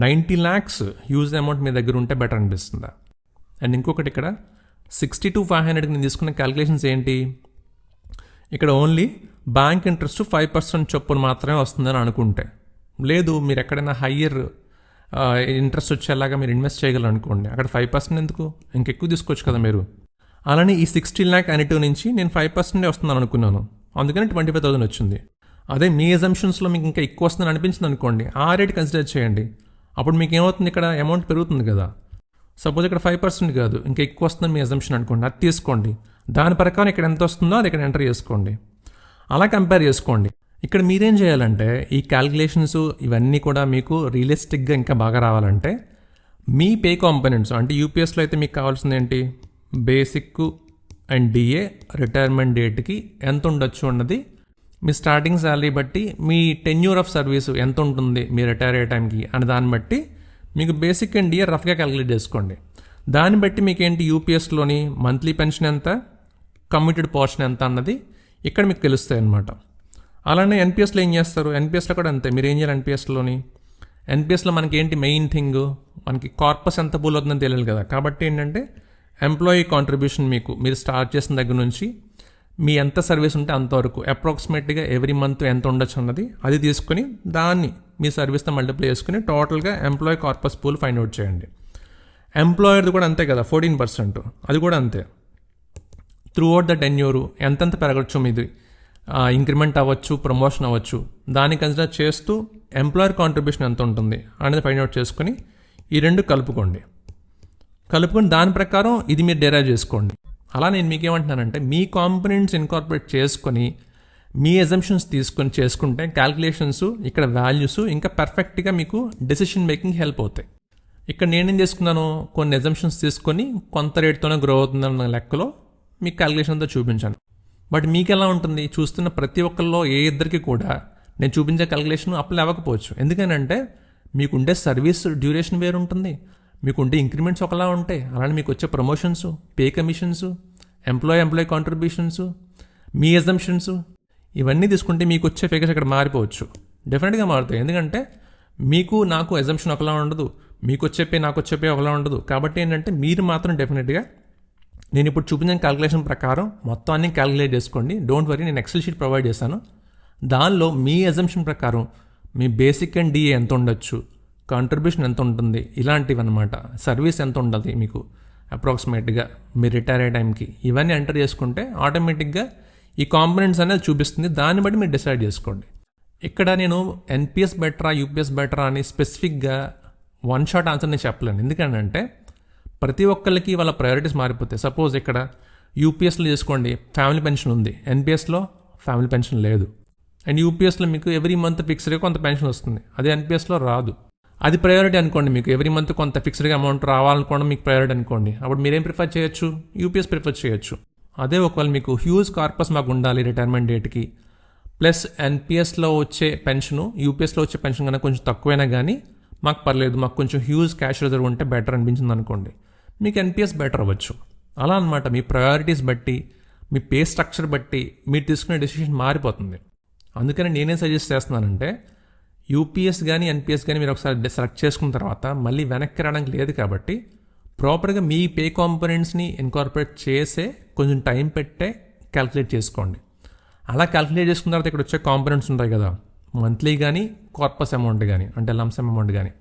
90 lakhs యూజ్ అమౌంట్ మీ దగ్గర ఉంటే బెటర్ అనిపిస్తుందా? అండ్ ఇంకొకటి ఇక్కడ 62,500కి నేను తీసుకున్న క్యాలిక్యులేషన్స్ ఏంటి, ఇక్కడ ఓన్లీ బ్యాంక్ ఇంట్రెస్ట్ 5% చొప్పున మాత్రమే వస్తుందని అనుకుంటే, లేదు మీరు ఎక్కడైనా హయ్యర్ ఇంట్రెస్ట్ వచ్చేలాగా మీరు ఇన్వెస్ట్ చేయగలరు అనుకోండి, అక్కడ 5% ఎందుకు, ఇంకెక్కువ తీసుకోవచ్చు కదా మీరు. అలానే ఈ 60 lakh అనిటివ్ నుంచి నేను 5% వస్తుందని అనుకున్నాను, అందుకని 25,000 వచ్చింది. అదే మీ ఎజంప్షన్స్లో మీకు ఇంకా ఎక్కువ వస్తుందని అనిపించింది అనుకోండి, ఆ రేట్ కన్సిడర్ చేయండి. అప్పుడు మీకు ఏమవుతుంది, ఇక్కడ అమౌంట్ పెరుగుతుంది కదా. సపోజ్ ఇక్కడ 5% కాదు ఇంకా ఎక్కువ వస్తుందని మీ అజంప్షన్ అనుకోండి, అది తీసుకోండి. దాని ప్రకారం ఇక్కడ ఎంత వస్తుందో అది ఇక్కడ ఎంటర్ చేసుకోండి. అలా కంపేర్ చేసుకోండి. ఇక్కడ మీరేం చేయాలంటే ఈ క్యాలిక్యులేషన్స్ ఇవన్నీ కూడా మీకు రియలిస్టిక్గా ఇంకా బాగా రావాలంటే మీ పే కాంపోనెంట్స్ అంటే యూపీఎస్లో అయితే మీకు కావాల్సింది ఏంటి, బేసిక్ అండ్ డిఏ రిటైర్మెంట్ డేట్కి ఎంత ఉండొచ్చు అన్నది మీ స్టార్టింగ్ శాలరీ బట్టి, మీ టెన్యూర్ ఆఫ్ సర్వీస్ ఎంత ఉంటుంది మీ రిటైర్ అయ్యే టైంకి అని దాన్ని బట్టి మీకు బేసిక్ అండ్ డిఏ రఫ్గా క్యాలిక్యులేట్ చేసుకోండి. దాన్ని బట్టి మీకు ఏంటి యూపీఎస్లోని మంత్లీ పెన్షన్ ఎంత, కమ్యూటెడ్ పోర్షన్ ఎంత అన్నది ఇక్కడ మీకు తెలుస్తాయి అన్నమాట. అలానే ఎన్పిఎస్లో ఏం చేస్తారు, ఎన్పిఎస్లో కూడా అంతే. మీరు ఏం చేయాలి ఎన్పిఎస్లో మనకి ఏంటి మెయిన్ థింగ్, మనకి కార్పస్ ఎంత పూల్ అవుతుందని తెలియాలి కదా. కాబట్టి ఏంటంటే ఎంప్లాయీ కాంట్రిబ్యూషన్ మీరు స్టార్ట్ చేసిన దగ్గర నుంచి మీ ఎంత సర్వీస్ ఉంటే అంతవరకు అప్రాక్సిమేట్గా ఎవ్రీ మంత్ ఎంత ఉండొచ్చు అన్నది అది తీసుకుని దాన్ని మీ సర్వీస్తో మల్టిప్లై చేసుకుని టోటల్గా employee corpus pool find out చేయండి. ఎంప్లాయర్ది కూడా అంతే కదా 14%, అది కూడా అంతే. త్రూ అవుట్ ద టెన్యూరు ఎంతెంత పెరగచ్చు మీది, ఇంక్రిమెంట్ అవ్వచ్చు, ప్రమోషన్ అవ్వచ్చు, దాన్ని కన్సిడర్ చేస్తూ ఎంప్లాయర్ కాంట్రిబ్యూషన్ ఎంత ఉంటుంది అనేది ఫైండ్ అవుట్ చేసుకుని ఈ రెండు కలుపుకొని దాని ప్రకారం ఇది మీరు డెరైవ్ చేసుకోండి. అలా నేను మీకేమంటున్నానంటే మీ కాంపోనెంట్స్ ఇన్కార్పొరేట్ చేసుకొని మీ అజంప్షన్స్ తీసుకొని చేసుకుంటే క్యాలిక్యులేషన్స్ ఇక్కడ వాల్యూస్ ఇంకా పర్ఫెక్ట్గా మీకు డెసిషన్ మేకింగ్ హెల్ప్ అవుతాయి. ఇక్కడ నేనేం చేసుకున్నాను, కొన్ని అజంప్షన్స్ తీసుకొని కొంత రేట్తోనే గ్రో అవుతుందన్న లెక్కలో మీకు క్యాలిక్యులేషన్ అంతా చూపించాను. బట్ మీకు ఎలా ఉంటుంది, చూస్తున్న ప్రతి ఒక్కరిలో ఏ ఇద్దరికి కూడా నేను చూపించే క్యాలిక్యులేషన్ అప్లై అవ్వకపోవచ్చు. ఎందుకనంటే మీకుండే సర్వీస్ డ్యూరేషన్ వేరు ఉంటుంది, మీకుండే ఇంక్రిమెంట్స్ ఒకలా ఉంటాయి, అలానే మీకు వచ్చే promotions, pay commissions, employee contributions, మీ అజంప్షన్స్ ఇవన్నీ తీసుకుంటే మీకు వచ్చే ఫిగర్స్ ఇక్కడ మారిపోవచ్చు, డెఫినెట్గా మారుతాయి. ఎందుకంటే మీకు నాకు అజంప్షన్ ఒకలా ఉండదు, మీకు వచ్చే పే నాకు వచ్చే పే ఒకలా ఉండదు. కాబట్టి ఏంటంటే మీరు మాత్రం డెఫినెట్గా నేను ఇప్పుడు చూపించిన క్యాలిక్యులేషన్ ప్రకారం మొత్తం అన్ని క్యాలిక్యులేట్ చేసుకోండి. డోంట్ వరీ, నేను ఎక్సెల్ షీట్ ప్రొవైడ్ చేశాను, దానిలో మీ అజంప్షన్ ప్రకారం మీ బేసిక్ అండ్ డిఏ ఎంత ఉండొచ్చు, కాంట్రిబ్యూషన్ ఎంత ఉంటుంది, ఇలాంటివి అనమాట, సర్వీస్ ఎంత ఉంటుంది మీకు అప్రాక్సిమేట్గా మీరు రిటైర్ అయ్యే టైంకి, ఇవన్నీ ఎంటర్ చేసుకుంటే ఆటోమేటిక్గా ఈ కాంపోనెంట్స్ అనేది చూపిస్తుంది. దాన్ని బట్టి మీరు డిసైడ్ చేసుకోండి. ఇక్కడ నేను ఎన్పిఎస్ బెటరా యూపీఎస్ బెటరా అని స్పెసిఫిక్గా వన్ షాట్ ఆన్సర్ నేను చెప్పలేను. ఎందుకంటే ప్రతి ఒక్కరికి వాళ్ళ ప్రయారిటీస్ మారిపోతాయి. సపోజ్ ఇక్కడ యూపీఎస్లో చేసుకోండి ఫ్యామిలీ పెన్షన్ ఉంది, ఎన్పిఎస్లో ఫ్యామిలీ పెన్షన్ లేదు. అండ్ యూపీఎస్లో మీకు ఎవ్రీ మంత్ ఫిక్స్డ్గా కొంత పెన్షన్ వస్తుంది, అదే ఎన్పిఎస్లో రాదు. అది ప్రయారిటీ అనుకోండి, మీకు ఎవ్రీ మంత్ కొంత ఫిక్స్డ్గా అమౌంట్ రావాలనుకోవడం మీకు ప్రయారిటీ అనుకోండి, అప్పుడు మీరేం ప్రిఫర్ చేయొచ్చు, యూపీఎస్ ప్రిఫర్ చేయొచ్చు. అదే ఒకవేళ మీకు హ్యూజ్ కార్పస్ మాకు ఉండాలి రిటైర్మెంట్ డేట్కి, ప్లస్ ఎన్పిఎస్లో వచ్చే పెన్షను యూపీఎస్లో వచ్చే పెన్షన్ కన్నా కొంచెం తక్కువైనా కానీ మాకు పర్లేదు, మాకు కొంచెం హ్యూజ్ క్యాష్ రిజర్వ్ ఉంటే బెటర్ అనిపించింది అనుకోండి, మీకు ఎన్పిఎస్ బెటర్ అవ్వచ్చు. అలా అనమాట మీ ప్రయారిటీస్ బట్టి, మీ పే స్ట్రక్చర్ బట్టి మీరు తీసుకునే డెసిషన్ మారిపోతుంది. అందుకని నేనేం సజెస్ట్ చేస్తున్నానంటే యూపీఎస్ కానీ ఎన్పిఎస్ కానీ మీరు ఒకసారి సెలెక్ట్ చేసుకున్న తర్వాత మళ్ళీ వెనక్కి రావడానికి లేదు. కాబట్టి ప్రాపర్గా మీ పే కాంపోనెంట్స్ని ఇన్కార్పొరేట్ చేసే కొంచెం టైం పెట్టే క్యాలిక్యులేట్ చేసుకోండి. అలా క్యాలిక్యులేట్ చేసుకున్న తర్వాత ఇక్కడ వచ్చే కాంపోనెంట్స్ ఉంటాయి కదా, మంత్లీ కానీ కార్పస్ అమౌంట్ కానీ అంటే లంసమ్ అమౌంట్ కానీ,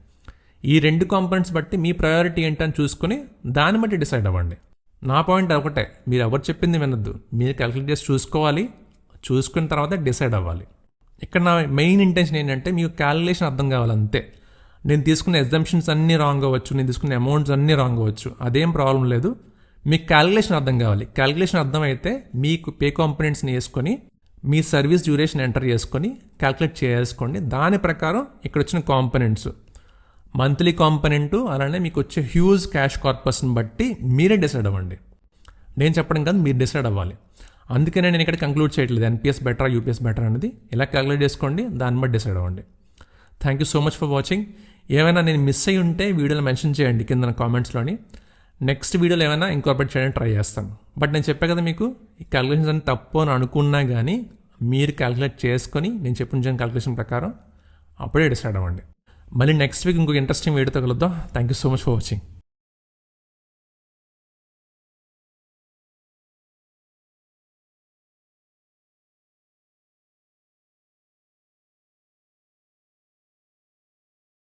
ఈ 2 కాంపోనెంట్స్ బట్టి మీ ప్రయారిటీ ఏంటని చూసుకుని దాన్ని బట్టి డిసైడ్ అవ్వండి. నా పాయింట్ ఒకటే, మీరు ఎవరు చెప్పింది వినొద్దు, మీరు క్యాలిక్యులేట్ చేసి చూసుకోవాలి, చూసుకున్న తర్వాత డిసైడ్ అవ్వాలి. ఇక్కడ నా మెయిన్ ఇంటెన్షన్ ఏంటంటే మీకు క్యాలిక్యులేషన్ అర్థం కావాలి అంతే. నేను తీసుకున్న ఎగ్జంప్షన్స్ అన్నీ రాంగ్ అవ్వచ్చు, నేను తీసుకున్న అమౌంట్స్ అన్నీ రాంగ్ అవ్వచ్చు, అదేం ప్రాబ్లం లేదు. మీకు క్యాలిక్యులేషన్ అర్థం కావాలి. క్యాలిక్యులేషన్ అర్థమైతే మీకు పే కాంపోనెంట్స్ని వేసుకొని మీ సర్వీస్ డ్యూరేషన్ ఎంటర్ చేసుకొని క్యాలిక్యులేట్ చేసుకోండి. దాని ప్రకారం ఇక్కడ వచ్చిన కాంపోనెంట్స్, మంత్లీ కాంపోనెంటు అలానే మీకు వచ్చే హ్యూజ్ క్యాష్ కార్పస్ని బట్టి మీరే డిసైడ్ అవ్వండి. నేను చెప్పడం కాదు, మీరు డిసైడ్ అవ్వాలి. అందుకనే నేను ఇక్కడ కంక్లూడ్ చేయట్లేదు ఎన్పిఎస్ బెటరా యూపీఎస్ బెటర్ అనేది. ఇలా క్యాలిక్యులేట్ చేసుకోండి, దాన్ని బట్టి డిసైడ్ అవ్వండి. Thank you so much for watching. ఏమైనా నేను మిస్ అయ్యి ఉంటే వీడియోలో మెన్షన్ చేయండి కింద కామెంట్స్లోని. నెక్స్ట్ వీడియోలో ఏమైనా ఇంకార్పొరేట్ చేయడానికి ట్రై చేస్తాను. బట్ నేను చెప్పా కదా మీకు, ఈ క్యాలిక్యులేషన్స్ అని తప్పు అని అనుకున్నా కానీ మీరు క్యాలిక్యులేట్ చేసుకొని నేను చెప్పిన క్యాలిక్యులేషన్ ప్రకారం అప్పుడే డిసైడ్ అవ్వండి. మళ్ళీ నెక్స్ట్ వీక్ ఇంకొక ఇంట్రెస్టింగ్ వీడియోతో కలుద్దాం. Thank you so much for watching.